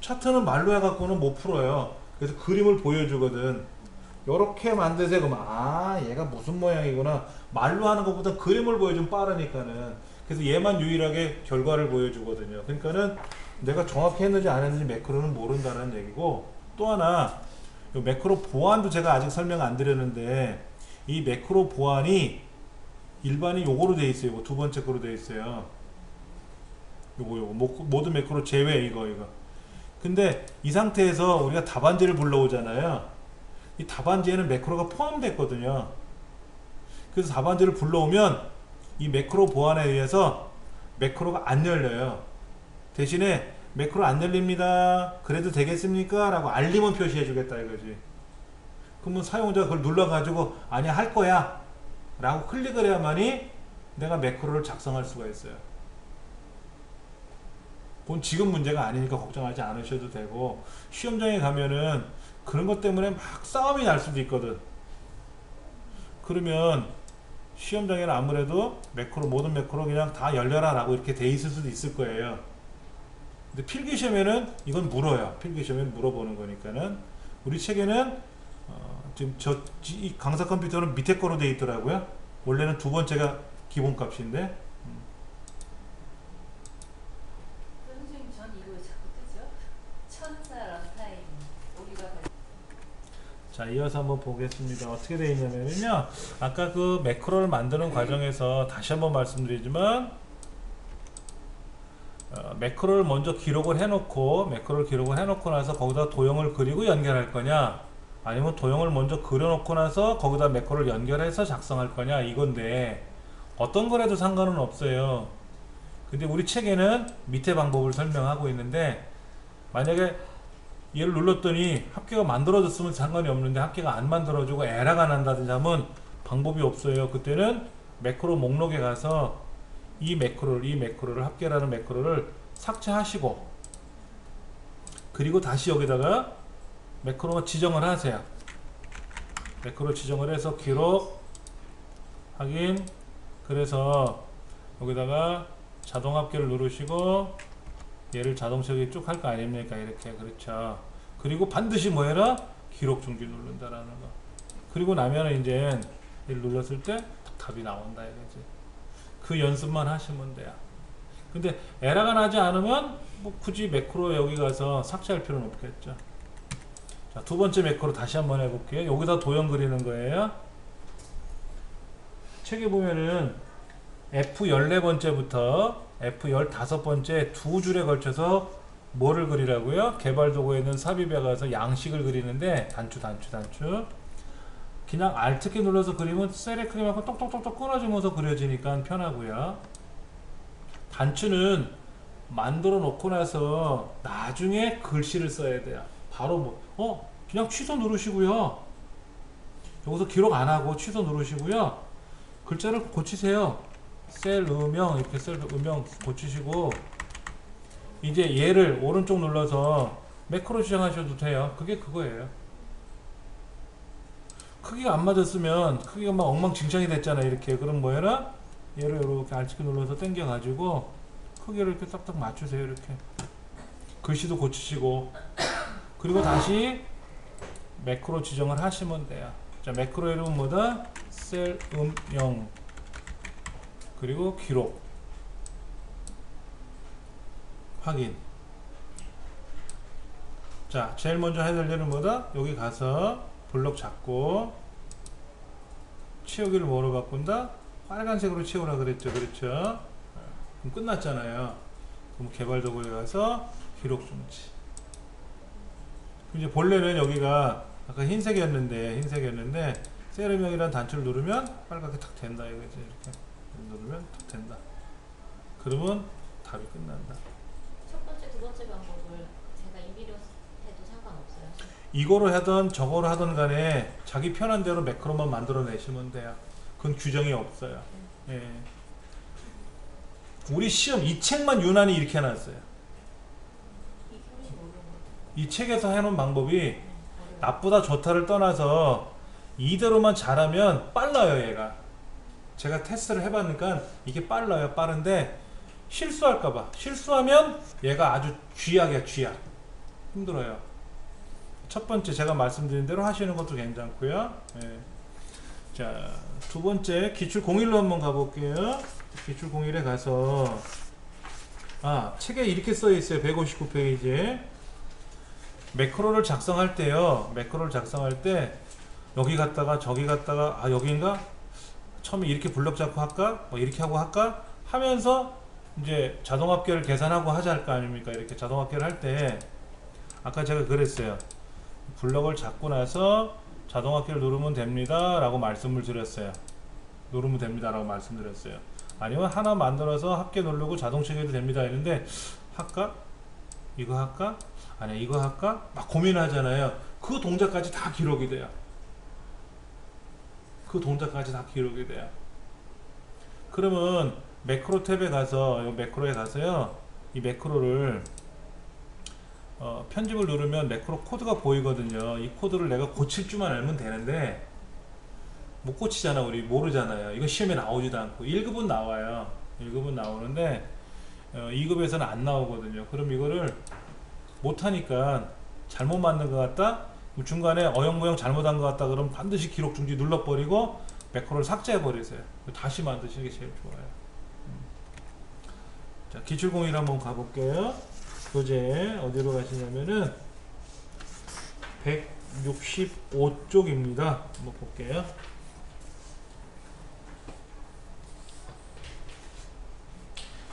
차트는 말로 해갖고는 못 풀어요. 그래서 그림을 보여주거든. 요렇게 만드세요. 그러면 아, 얘가 무슨 모양이구나. 말로 하는 것보다 그림을 보여주면 빠르니까는. 그래서 얘만 유일하게 결과를 보여주거든요. 그러니까는 내가 정확히 했는지 안 했는지 매크로는 모른다는 얘기고, 또 하나 요 매크로 보안도 제가 아직 설명 안 드렸는데, 이 매크로 보안이 일반이 요거로 돼 있어요. 요거 두 번째 거로 돼 있어요. 요거 모든 매크로 제외 이거. 근데 이 상태에서 우리가 답안지를 불러오잖아요. 이 답안지에는 매크로가 포함됐거든요. 그래서 답안지를 불러오면 이 매크로 보안에 의해서 매크로가 안 열려요. 대신에 매크로 안 열립니다. 그래도 되겠습니까? 라고 알림은 표시해 주겠다 이거지. 그러면 사용자가 그걸 눌러가지고 아니야 할 거야 라고 클릭을 해야만이 내가 매크로를 작성할 수가 있어요. 그건 지금 문제가 아니니까 걱정하지 않으셔도 되고, 시험장에 가면은 그런 것 때문에 막 싸움이 날 수도 있거든. 그러면 시험장에는 아무래도 매크로, 모든 매크로 그냥 다 열려라 라고 이렇게 돼 있을 수도 있을 거예요. 근데 필기시험에는 이건 물어요. 필기시험에는 물어보는 거니까는. 우리 책에는 지금 이 강사 컴퓨터는 밑에 거로 돼 있더라고요. 원래는 두 번째가 기본값인데. 선생님, 전 이거 자꾸 뜨죠? 천사 런타임 오류가 자, 이어서 한번 보겠습니다. 어떻게 되어 있냐면요, 아까 그 매크로를 만드는 과정에서 다시 한번 말씀드리지만, 매크로를 먼저 기록을 해놓고, 매크로를 기록을 해놓고 나서 거기다 도형을 그리고 연결할 거냐, 아니면 도형을 먼저 그려놓고 나서 거기다 매크로를 연결해서 작성할 거냐, 이건데 어떤 거라도 상관은 없어요. 근데 우리 책에는 밑에 방법을 설명하고 있는데, 만약에 얘를 눌렀더니 합계가 만들어졌으면 상관이 없는데 합계가 안 만들어지고 에러가 난다든지 하면 방법이 없어요. 그때는 매크로 목록에 가서 이 매크로를 합계라는 매크로를 삭제하시고, 그리고 다시 여기다가 매크로 지정을 하세요. 매크로 지정을 해서 기록, 확인, 그래서 여기다가 자동 합계를 누르시고 얘를 자동적으로 쭉 할 거 아닙니까? 이렇게. 그렇죠. 그리고 반드시 뭐 해라? 기록 중지 누른다라는 거. 그리고 나면 이제 얘를 눌렀을 때 답이 나온다 이거지. 그 연습만 하시면 돼요. 근데 에러가 나지 않으면 뭐 굳이 매크로 여기 가서 삭제할 필요는 없겠죠. 자, 두 번째 매크로 다시 한번 해볼게요. 여기다 도형 그리는 거예요. 책에 보면은 F14번째부터 F15번째 두 줄에 걸쳐서 뭐를 그리라고요? 개발 도구에 있는 삽입에 가서 양식을 그리는데, 단추 그냥 Alt키 눌러서 그리면 셀의 크기만큼 똑똑똑똑 끊어지면서 그려지니까 편하고요. 단추는 만들어 놓고 나서 나중에 글씨를 써야 돼요. 바로 그냥 취소 누르시고요. 여기서 기록 안 하고 취소 누르시고요. 글자를 고치세요. 셀 음영, 이렇게 셀 음영 고치시고, 이제 얘를 오른쪽 눌러서 매크로 지정하셔도 돼요. 그게 그거예요. 크기가 안 맞았으면, 크기가 막 엉망진창이 됐잖아요. 이렇게. 그럼 뭐 해라? 얘를 이렇게 Alt키 눌러서 당겨 가지고 크기를 이렇게 딱딱 맞추세요. 이렇게. 글씨도 고치시고, 그리고 다시 매크로 지정을 하시면 돼요. 자, 매크로 이름은 뭐다? 셀 음영, 그리고 기록, 확인. 자, 제일 먼저 해야 될 일은 뭐다? 여기 가서 블럭 잡고 채우기를 뭐로 바꾼다? 빨간색으로 채우라 그랬죠. 그렇죠? 그럼 끝났잖아요. 그럼 개발 도구에 가서 기록 중지. 이제 본래는 여기가 아까 흰색이었는데 세르명이라는 단추를 누르면 빨갛게 탁 된다 이거지. 이렇게 누르면 탁 된다. 그러면 답이 끝난다. 첫 번째, 두 번째 방법을 제가 임의로 해도 상관없어요. 이거로 하던 저거로 하던 간에 자기 편한 대로 매크로만 만들어내시면 돼요. 그건 규정이 없어요. 예. 우리 시험 이 책만 유난히 이렇게 해놨어요. 이게 훨씬 어려운 것 같아요. 이 책에서 해놓은 방법이 어려워요. 나쁘다 좋다를 떠나서 이대로만 잘하면 빨라요. 얘가 제가 테스트를 해봤으니까 이게 빨라요. 빠른데 실수할까봐 실수하면 얘가 아주 쥐약이야. 쥐약. 힘들어요. 첫 번째 제가 말씀드린 대로 하시는 것도 괜찮고요. 예. 자, 두 번째 기출 01로 한번 가볼게요. 기출 01에 가서 책에 이렇게 써 있어요. 159페이지에 매크로를 작성할 때요. 매크로를 작성할 때 여기 갔다가 저기 갔다가 여기인가? 처음에 이렇게 블럭 잡고 할까? 뭐 이렇게 하고 할까? 하면서 이제 자동합계를 계산하고 하자 할 거 아닙니까? 이렇게 자동합계를 할 때 아까 제가 그랬어요. 블럭을 잡고 나서 자동합계를 누르면 됩니다 라고 말씀을 드렸어요. 누르면 됩니다 라고 말씀드렸어요. 아니면 하나 만들어서 합계 누르고 자동 체결도 됩니다 했는데 할까? 이거 할까? 아니 이거 할까? 막 고민하잖아요. 그 동작까지 다 기록이 돼요. 그 동작까지 다 기록이 돼요. 그러면 매크로 탭에 가서 이 매크로에 가서요. 이 매크로를 편집을 누르면 매크로 코드가 보이거든요. 이 코드를 내가 고칠 줄만 알면 되는데 못 고치잖아. 우리 모르잖아요. 이거 시험에 나오지도 않고 1급은 나와요. 1급은 나오는데 2급에서는 안 나오거든요. 그럼 이거를 못하니까 잘못 만든 것 같다? 중간에 어영부영 잘못한 것 같다 그러면 반드시 기록 중지 눌러버리고 매크로를 삭제해 버리세요. 다시 만드시는 게 제일 좋아요. 자, 기출공일 한번 가볼게요. 교재 어디로 가시냐면은 165쪽입니다. 한번 볼게요.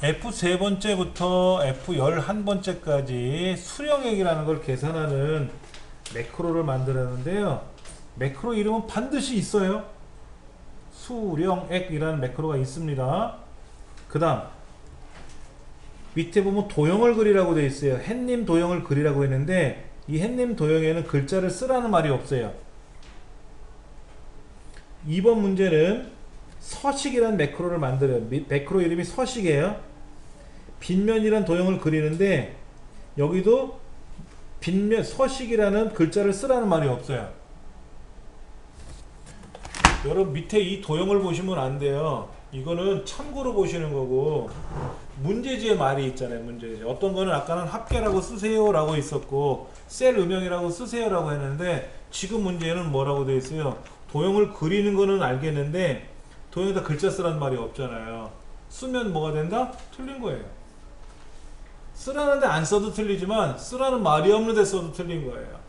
F 세 번째부터 F 11번째까지 수령액이라는 걸 계산하는 매크로를 만들었는데요. 매크로 이름은 반드시 있어요. 수령액이라는 매크로가 있습니다. 그 다음 밑에 보면 도형을 그리라고 되어 있어요. 햇님 도형을 그리라고 했는데 이 햇님 도형에는 글자를 쓰라는 말이 없어요. 2번 문제는 서식이라는 매크로를 만들어요. 매크로 이름이 서식이에요. 빗면이라는 도형을 그리는데 여기도 빗면 서식이라는 글자를 쓰라는 말이 없어요. 여러분 밑에 이 도형을 보시면 안 돼요. 이거는 참고로 보시는 거고 문제지의 말이 있잖아요. 문제지. 어떤 거는 아까는 합계라고 쓰세요 라고 있었고 셀 음영이라고 쓰세요 라고 했는데 지금 문제는 뭐라고 되어 있어요. 도형을 그리는 거는 알겠는데 도형에다 글자 쓰라는 말이 없잖아요. 쓰면 뭐가 된다? 틀린 거예요. 쓰라는데 안 써도 틀리지만 쓰라는 말이 없는데 써도 틀린 거예요.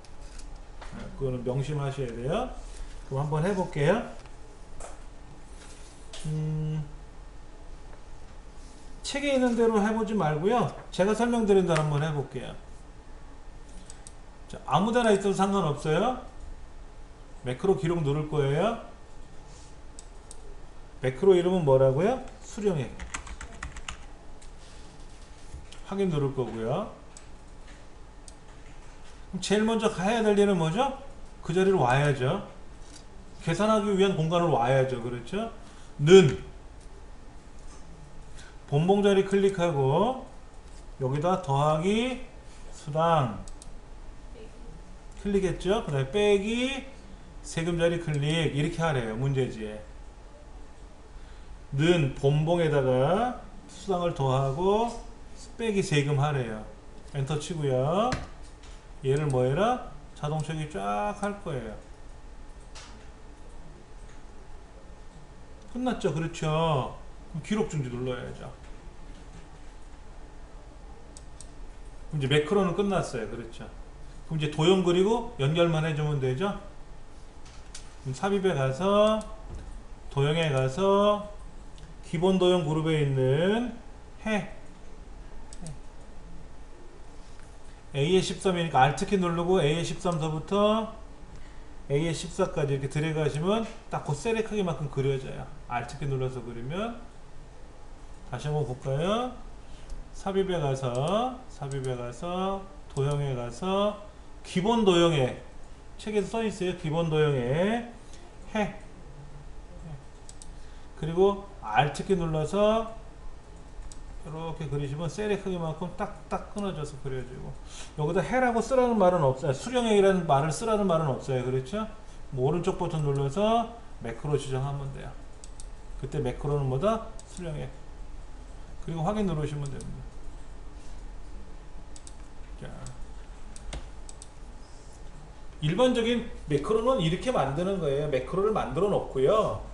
그거는 명심하셔야 돼요. 그럼 한번 해볼게요. 책에 있는 대로 해보지 말고요. 제가 설명드린 대로 한번 해볼게요. 자, 아무데나 있어도 상관없어요. 매크로 기록 누를 거예요. 매크로 이름은 뭐라고요? 수령액. 확인 누를 거고요. 그럼 제일 먼저 가야 될 일은 뭐죠? 그 자리로 와야죠. 계산하기 위한 공간으로 와야죠. 그렇죠? 는 본봉 자리 클릭하고 여기다 더하기 수당 클릭했죠? 그 다음에 빼기 세금 자리 클릭 이렇게 하래요. 문제지에 는 본봉에다가 수당을 더하고 빼기 세금 하래요. 엔터 치고요. 얘를 뭐 해라? 자동 처리 쫙 할 거예요. 끝났죠? 그렇죠? 그럼 기록 중지 눌러야죠. 그럼 이제 매크로는 끝났어요. 그렇죠? 그럼 이제 도형 그리고 연결만 해주면 되죠? 삽입에 가서 도형에 가서 기본 도형 그룹에 있는 해 A의 13이니까 Alt키 누르고 A의 13서부터 A의 14까지 이렇게 들어가시면 딱 그 셀의 크기만큼 그려져요. Alt키 눌러서 그리면 다시 한번 볼까요? 삽입에 가서 도형에 가서 기본 도형에 책에서 써 있어요. 기본 도형에 해 그리고 Alt키 눌러서 이렇게 그리시면 셀의 크기만큼 딱딱 끊어져서 그려지고 여기다 해라고 쓰라는 말은 없어요. 수령액이라는 말을 쓰라는 말은 없어요. 그렇죠? 뭐 오른쪽 버튼 눌러서 매크로 지정하면 돼요. 그때 매크로는 뭐다? 수령액. 그리고 확인 누르시면 됩니다. 자, 일반적인 매크로는 이렇게 만드는 거예요. 매크로를 만들어 놓고요.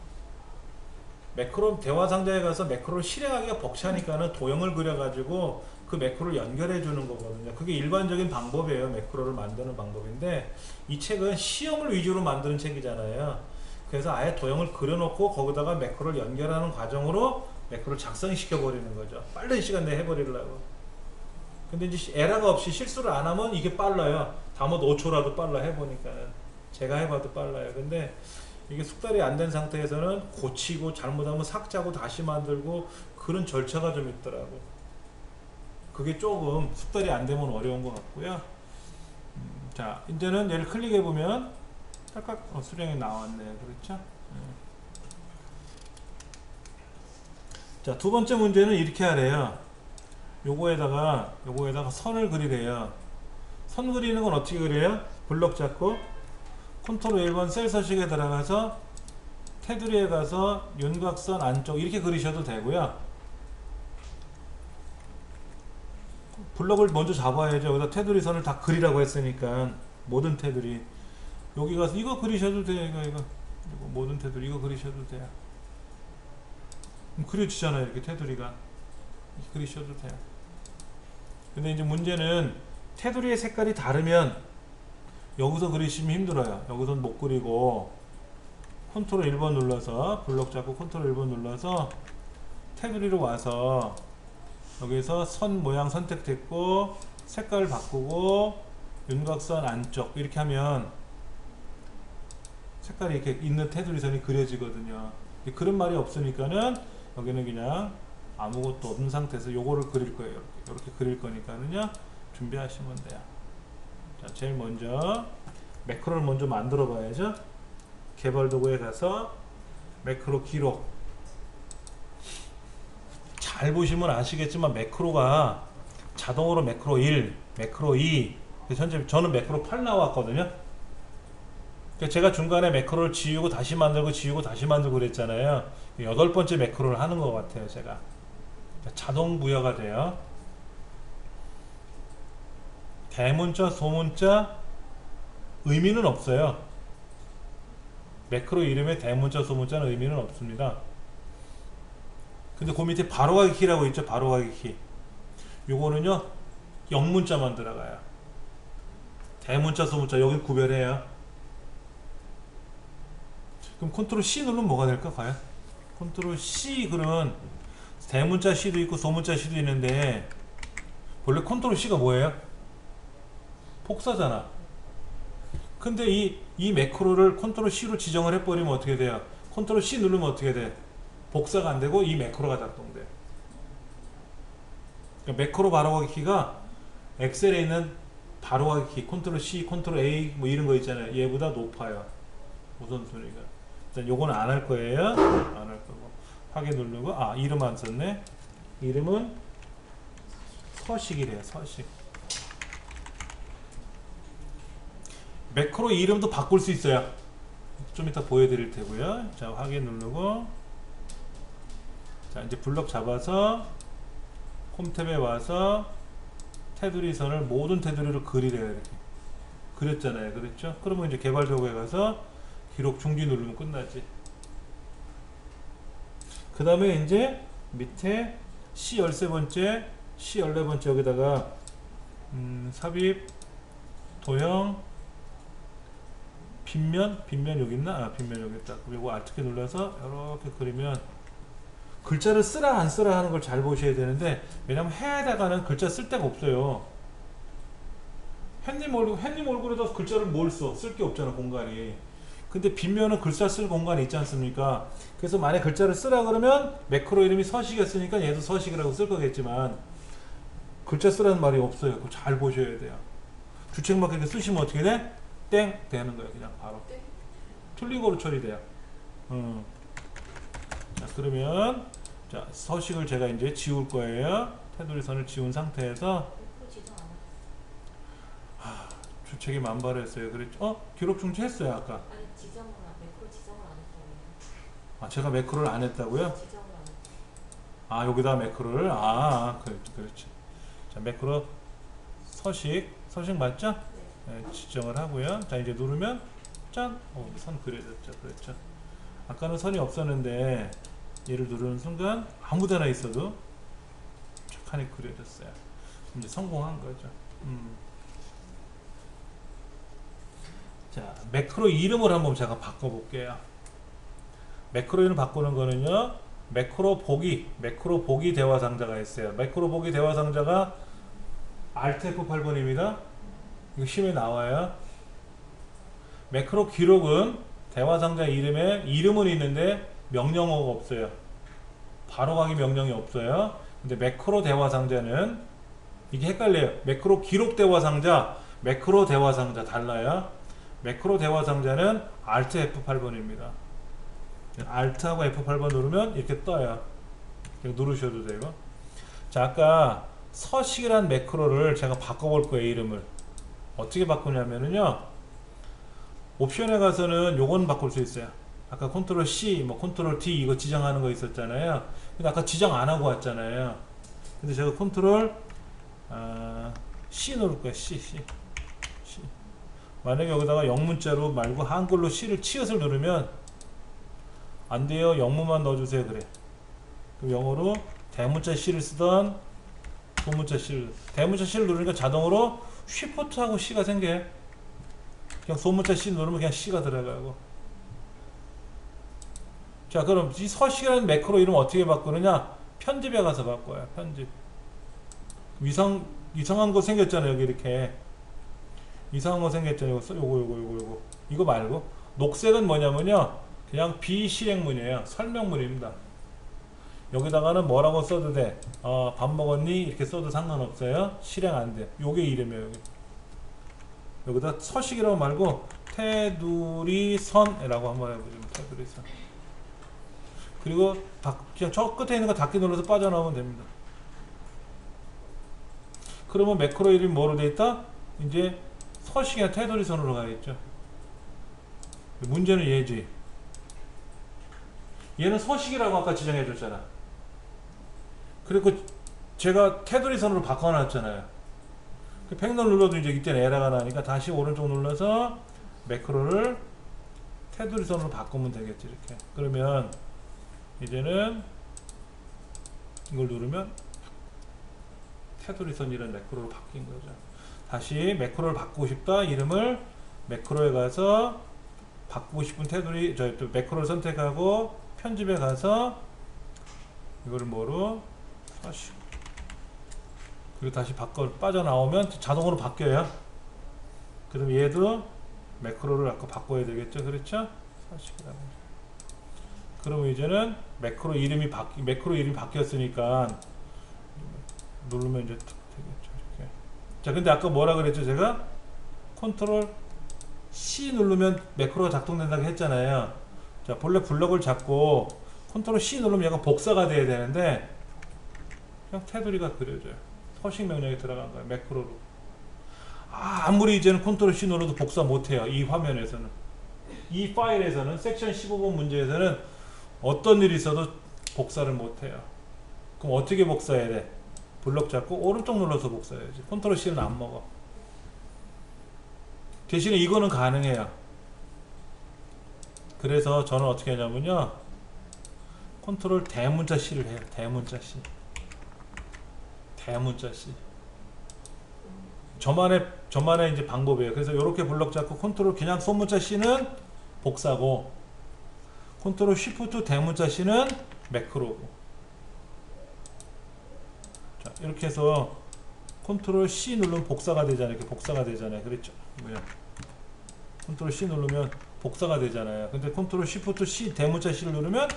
매크로 대화 상자에 가서 매크로를 실행하기가 벅차니까는 도형을 그려가지고 그 매크로를 연결해 주는 거거든요. 그게 일반적인 방법이에요. 매크로를 만드는 방법인데 이 책은 시험을 위주로 만드는 책이잖아요. 그래서 아예 도형을 그려놓고 거기다가 매크로를 연결하는 과정으로 매크로를 작성시켜 버리는 거죠. 빠른 시간 내에 해버리려고. 근데 이제 에러가 없이 실수를 안 하면 이게 빨라요. 다못 5초라도 빨라 해보니까는. 제가 해봐도 빨라요. 근데 이게 숙달이 안 된 상태에서는 고치고 잘못하면 삭제하고 다시 만들고 그런 절차가 좀 있더라고. 그게 조금 숙달이 안 되면 어려운 것 같고요. 자, 이제는 얘를 클릭해 보면 딱딱 수령이 나왔네요. 그렇죠? 자, 두 번째 문제는 이렇게 하래요. 요거에다가 선을 그리래요. 선 그리는 건 어떻게 그려요? 블럭 잡고 컨트롤 1번 셀 서식에 들어가서 테두리에 가서 윤곽선 안쪽 이렇게 그리셔도 되고요. 블럭을 먼저 잡아야죠. 여기다 테두리 선을 다 그리라고 했으니까 모든 테두리 여기 가서 이거 그리셔도 돼요. 이거 모든 테두리 이거 그리셔도 돼요. 그려지잖아요. 이렇게 테두리가 이렇게 그리셔도 돼요. 근데 이제 문제는 테두리의 색깔이 다르면 여기서 그리시면 힘들어요. 여기서는 못 그리고 컨트롤 1번 눌러서 블럭 잡고 컨트롤 1번 눌러서 테두리로 와서 여기서 선 모양 선택됐고 색깔을 바꾸고 윤곽선 안쪽 이렇게 하면 색깔이 이렇게 있는 테두리 선이 그려지거든요. 그런 말이 없으니까는 여기는 그냥 아무것도 없는 상태에서 요거를 그릴 거예요. 이렇게 그릴 거니까는요 준비하시면 돼요. 자, 제일 먼저 매크로를 먼저 만들어 봐야죠. 개발 도구에 가서 매크로 기록. 잘 보시면 아시겠지만 매크로가 자동으로 매크로 1, 매크로 2, 현재 저는 매크로 8 나왔거든요. 제가 중간에 매크로를 지우고 다시 만들고 지우고 다시 만들고 그랬잖아요. 8번째 매크로를 하는 것 같아요. 제가 자동 부여가 돼요. 대문자, 소문자 의미는 없어요. 매크로 이름에 대문자, 소문자는 의미는 없습니다. 근데 그 밑에 바로가기 키라고 있죠. 바로가기 키. 요거는요 영문자만 들어가요. 대문자, 소문자 여기 구별해요. 그럼 컨트롤 C 누르면 뭐가 될까 과연? 컨트롤 C 그러면 대문자 C도 있고 소문자 C도 있는데 원래 컨트롤 C가 뭐예요? 복사잖아. 근데 이 매크로를 컨트롤 C로 지정을 해버리면 어떻게 돼요? 컨트롤 C 누르면 어떻게 돼? 복사가 안 되고 이 매크로가 작동돼. 그러니까 매크로 바로가기 키가 엑셀에 있는 바로가기 키, 컨트롤 C, 컨트롤 A 뭐 이런 거 있잖아요. 얘보다 높아요. 우선순위가. 일단 요거는 안 할 거예요. 안 할 거고. 확인 누르고 이름 안 썼네. 이름은 서식이래요. 서식. 매크로 이름도 바꿀 수 있어요. 좀 이따 보여드릴 테고요. 자, 확인 누르고 자, 이제 블럭 잡아서 홈 탭에 와서 테두리 선을 모든 테두리로 그리래요. 이렇게 그렸잖아요. 그랬죠? 그러면 이제 개발 도구에 가서 기록 중지 누르면 끝나지. 그 다음에 이제 밑에 C 13번째, C 14번째 여기다가 삽입, 도형, 빗면 여기 있나? 아, 빗면 여기 있다. 그리고 Alt키 눌러서 이렇게 그리면 글자를 쓰라 안 쓰라 하는 걸 잘 보셔야 되는데, 왜냐면 해에다가는 글자 쓸 데가 없어요. 햇님 얼굴에다 글자를 뭘 써? 쓸 게 없잖아, 공간이. 근데 빗면은 글자 쓸 공간이 있지 않습니까? 그래서 만약 글자를 쓰라 그러면 매크로 이름이 서식이었으니까 얘도 서식이라고 쓸 거겠지만, 글자 쓰라는 말이 없어요. 그거 잘 보셔야 돼요. 주책막 이렇게 쓰시면 어떻게 돼? 땡! 되는 거예요. 그냥 바로. 네. 틀린 거로 처리돼요. 자, 그러면 자, 서식을 제가 이제 지울 거예요. 테두리 선을 지운 상태에서 매크로 지정 안 했어요. 주책이 만발했어요. 그랬죠? 기록 중지했어요, 아까. 아니 매크로 지정을 안 했다고요. 아, 제가 매크로를 안 했다고요? 지정을 안 했어요. 아, 여기다 매크로를? 그렇지. 자, 매크로 서식 맞죠? 네. 네, 지정을 하고요. 자, 이제 누르면 짠! 선 그려졌죠. 그렇죠. 아까는 선이 없었는데 얘를 누르는 순간 아무데나 있어도 착하니 그려졌어요. 이제 성공한 거죠. 자, 매크로 이름을 한번 제가 바꿔볼게요. 매크로 이름 바꾸는 거는요, 매크로 보기 대화 상자가 있어요. 매크로 보기 대화 상자가 Alt F8번입니다. 이거 시험에 나와요. 매크로 기록은 대화 상자 이름에 이름은 있는데 명령어가 없어요. 바로 가기 명령이 없어요. 근데 매크로 대화 상자는 이게 헷갈려요. 매크로 기록 대화 상자, 매크로 대화 상자 달라요. 매크로 대화 상자는 Alt F8번입니다. Alt하고 F8번 누르면 이렇게 떠요. 누르셔도 되고. 자, 아까 서식이란 매크로를 제가 바꿔볼 거예요. 이름을 어떻게 바꾸냐면요, 옵션에 가서는 요건 바꿀 수 있어요. 아까 컨트롤 C, 컨트롤 D 이거 지정하는 거 있었잖아요. 근데 아까 지정 안 하고 왔잖아요. 근데 제가 컨트롤 C 누를 거예요. C. 만약에 여기다가 영문자로 말고 한글로 C를 치읓을 누르면 안 돼요. 영문만 넣어주세요. 그래. 그럼 영어로 대문자 C를 쓰던 소문자 C를, 대문자 C를 누르니까 자동으로 쉬프트하고 C가 생겨요. 그냥 소문자 C 누르면 그냥 C가 들어가고. 자, 그럼 이 서식이라는 매크로 이름 어떻게 바꾸느냐? 편집에 가서 바꿔요. 편집. 이상한 거 생겼잖아요. 여기 이렇게 이상한 거 생겼잖아요. 요거 이거 말고 녹색은 뭐냐면요, 그냥 비실행문이에요. 설명문입니다. 여기다가는 뭐라고 써도 돼. 밥 먹었니? 이렇게 써도 상관없어요. 실행 안 돼. 요게 이름이에요. 여기다 서식이라고 말고 테두리선이라고 한번 해보죠. 테두리선. 그리고 그냥 저 끝에 있는 거 닫기 눌러서 빠져나오면 됩니다. 그러면 매크로 이름이 뭐로 돼 있다? 이제 서식이나 테두리선으로 가겠죠. 문제는 얘지. 얘는 서식이라고 아까 지정해 줬잖아. 그리고 제가 테두리선으로 바꿔놨잖아요. 팽널 눌러도 이제 이때는 에러가 나니까 다시 오른쪽 눌러서 매크로를 테두리선으로 바꾸면 되겠지. 이렇게. 그러면 이제는 이걸 누르면 테두리선이라는 매크로로 바뀐 거죠. 다시 매크로를 바꾸고 싶다. 이름을 매크로에 가서 바꾸고 싶은 테두리, 매크로를 선택하고 편집에 가서 이거를 뭐로 서식. 그리고 다시 빠져나오면 자동으로 바뀌어요. 그럼 얘도 매크로를 아까 바꿔야 되겠죠. 그렇죠? 서식이라고. 그러면 이제는 매크로 이름이 바뀌었으니까 누르면 이제 되겠죠. 이렇게. 자, 근데 아까 뭐라 그랬죠? 제가 컨트롤 C 누르면 매크로가 작동된다고 했잖아요. 자, 본래 블럭을 잡고 컨트롤 C 누르면 얘가 복사가 돼야 되는데 그냥 테두리가 그려져요. 서식 명령이 들어간 거예요. 매크로로. 아무리 이제는 컨트롤 C 눌러도 복사 못해요. 이 화면에서는. 이 파일에서는 섹션 15번 문제에서는 어떤 일이 있어도 복사를 못해요. 그럼 어떻게 복사해야 돼? 블럭 잡고 오른쪽 눌러서 복사해야지. 컨트롤 C는 안 먹어. 대신에 이거는 가능해요. 그래서 저는 어떻게 하냐면요, 컨트롤 대문자 C를 해요. 대문자 C. 저만의 이제 방법이에요. 그래서 이렇게 블럭 잡고 컨트롤 그냥 소문자 C는 복사고, 컨트롤 쉬프트 대문자 C는 매크로고. 자, 이렇게 해서 컨트롤 C 누르면 복사가 되잖아요. 이렇게 복사가 되잖아요. 그랬죠? 뭐야? 컨트롤 C 누르면 복사가 되잖아요. 근데 컨트롤 쉬프트 C 대문자 C를 누르면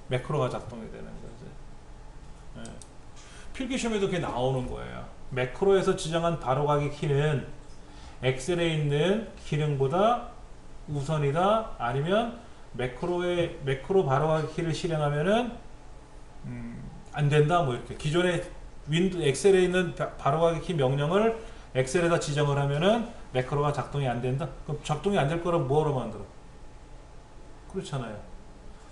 매크로가 작동이 되는 거죠. 예. 필기시험에도 그게 나오는 거예요. 매크로에서 지정한 바로가기 키는 엑셀에 있는 기능보다 우선이다. 아니면 매크로 바로가기 키를 실행하면은 안 된다. 뭐 이렇게 기존에 엑셀에 있는 바로가기 키 명령을 엑셀에다 지정을 하면은 매크로가 작동이 안 된다. 그럼 작동이 안 될 거를 뭐로 만들어? 그렇잖아요.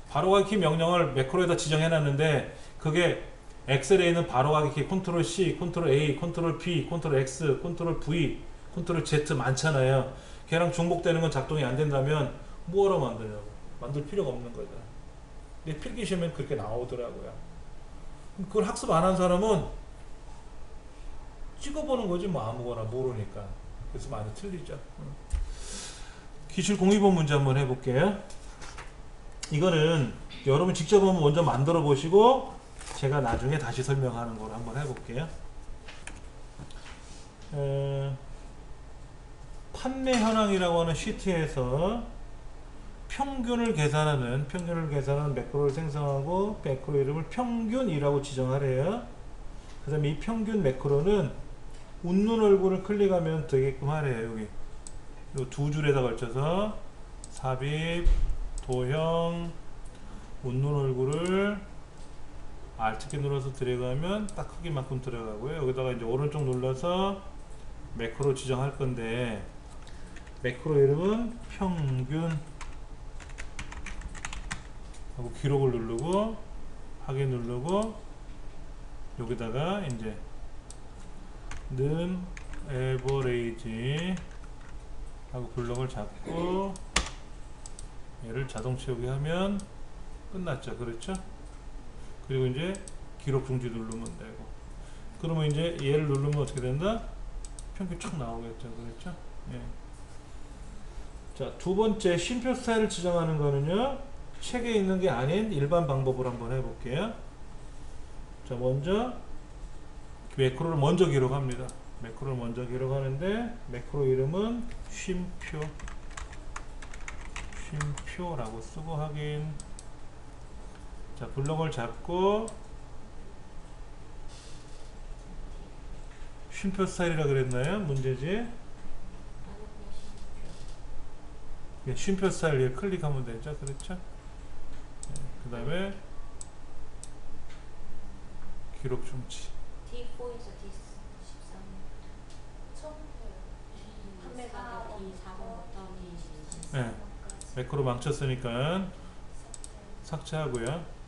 바로가기 키 명령을 매크로에다 지정해 놨는데 그게 엑셀에 있는 바로가기 키 컨트롤 C, 컨트롤 A, 컨트롤 B, 컨트롤 X, 컨트롤 V, 컨트롤 Z 많잖아요. 걔랑 중복되는 건 작동이 안 된다면 뭐로 만드냐고. 만들 필요가 없는 거죠. 근데 필기시험엔 그렇게 나오더라고요. 그걸 학습 안 한 사람은 찍어보는 거지 뭐 아무거나 모르니까. 그래서 많이 틀리죠. 기출 공유본 문제 한번 해볼게요. 이거는 여러분 직접 한번 먼저 만들어 보시고 제가 나중에 다시 설명하는 걸 한번 해볼게요. 판매 현황이라고 하는 시트에서 평균을 계산하는 매크로를 생성하고 매크로 이름을 평균이라고 지정하래요. 그 다음에 이 평균 매크로는 웃는 얼굴을 클릭하면 되게끔 하래요. 여기 이 두 줄에다 걸쳐서 삽입, 도형, 웃는 얼굴을 Alt키 눌러서 들어가면 딱 크기만큼 들어가고요. 여기다가 이제 오른쪽 눌러서 매크로 지정할 건데 매크로 이름은 평균 하고 기록을 누르고 확인 누르고 여기다가 이제 는 에버레이지 하고 블럭을 잡고 얘를 자동 채우기 하면 끝났죠. 그렇죠? 그리고 이제 기록 중지 누르면 되고 그러면 이제 얘를 누르면 어떻게 된다? 평균 쫙 나오겠죠. 그렇죠? 예. 자, 두 번째 쉼표 스타일을 지정하는 거는요 책에 있는 게 아닌 일반 방법으로 한번 해볼게요. 자, 먼저 매크로를 먼저 기록합니다. 매크로를 먼저 기록하는데 매크로 이름은 쉼표라고 쓰고 확인. 자, 블럭을 잡고 쉼표 스타일이라 그랬나요? 문제지? 쉼표 스타일 클릭하면 되죠. 그렇죠? 그 다음에 기록 중지. D4에서 D13 판매가 D4부터 D13 네. 매크로 망쳤으니까 삭제하고요.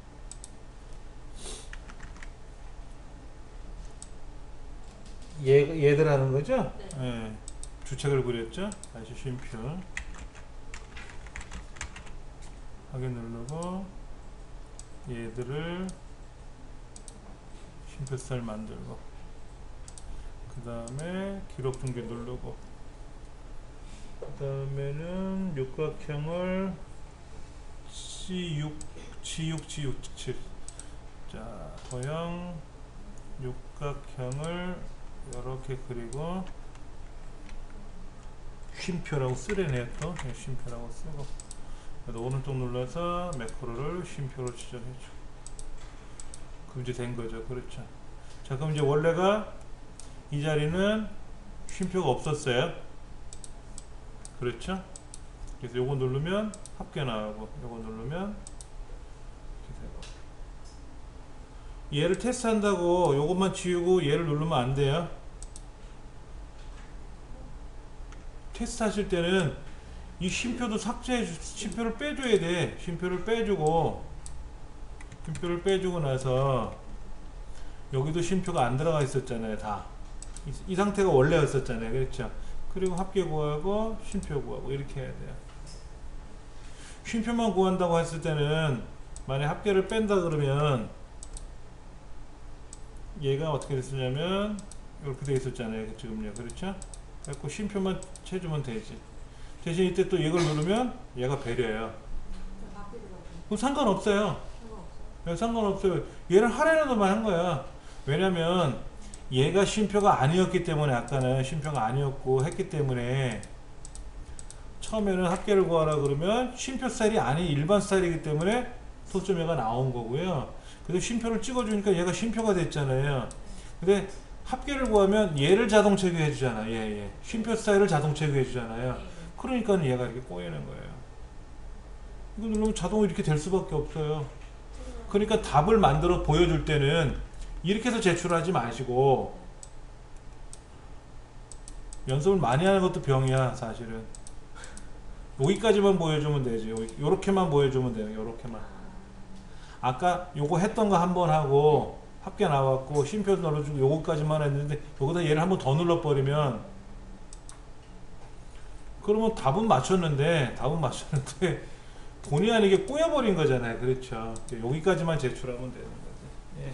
얘들 하는 거죠? 네. 네. 주책을 그렸죠? 다시 쉼표 확인 누르고 얘들을 쉼표 스타일 만들고 그 다음에 기록 중지 누르고 그 다음에는 육각형을 G6, G7 자, 도형 육각형을 이렇게 그리고 쉼표라고 쓰래네요. 또 쉼표라고 쓰고 오른쪽 눌러서 매크로를 쉼표로 지정해줘. 그럼 이제 된 거죠. 그렇죠. 자, 그럼 이제 원래가 이 자리는 쉼표가 없었어요. 그렇죠. 그래서 요거 누르면 합계 나오고 요거 누르면 이렇게 되고. 얘를 테스트한다고 요것만 지우고 얘를 누르면 안 돼요. 테스트 하실 때는 이 쉼표도 쉼표를 빼줘야 돼. 쉼표를 빼주고 나서 여기도 쉼표가 안 들어가 있었잖아요. 다. 이 상태가 원래였었잖아요. 그렇죠? 그리고 합계 구하고 쉼표 구하고 이렇게 해야 돼요. 쉼표만 구한다고 했을 때는 만약 합계를 뺀다 그러면 얘가 어떻게 됐었냐면 이렇게 돼 있었잖아요. 지금요. 그렇죠? 그래서 쉼표만 채주면 되지. 대신 이때 또 이걸 누르면 얘가 배려요. 바뀌더라고요. 그럼 상관없어요. 상관없어요. 네, 상관없어요. 얘를 하려는데만 한 거야. 왜냐면 얘가 쉼표가 아니었기 때문에 아까는 쉼표가 아니었고 했기 때문에 처음에는 합계를 구하라 그러면 쉼표 스타일이 아닌 일반 스타일이기 때문에 소점회가 나온 거고요. 근데 쉼표를 찍어주니까 얘가 쉼표가 됐잖아요. 근데 합계를 구하면 얘를 자동 체크해 주잖아. 얘. 쉼표 스타일을 자동 체크해 주잖아요. 그러니까 얘가 이렇게 꼬이는 거예요. 이거 누르면 자동으로 이렇게 될 수밖에 없어요. 그러니까 답을 만들어 보여줄 때는 이렇게 해서 제출하지 마시고 연습을 많이 하는 것도 병이야 사실은. 여기까지만 보여주면 되지. 요렇게만 보여주면 돼요. 요렇게만. 아까 요거 했던 거 한 번 하고 합계 나왔고 쉼표 눌러주고 요거까지만 했는데 여기다 얘를 한 번 더 눌러버리면 그러면 답은 맞췄는데 본의 아니게 꼬여버린 거잖아요. 그렇죠. 여기까지만 제출하면 되는 거죠. 예.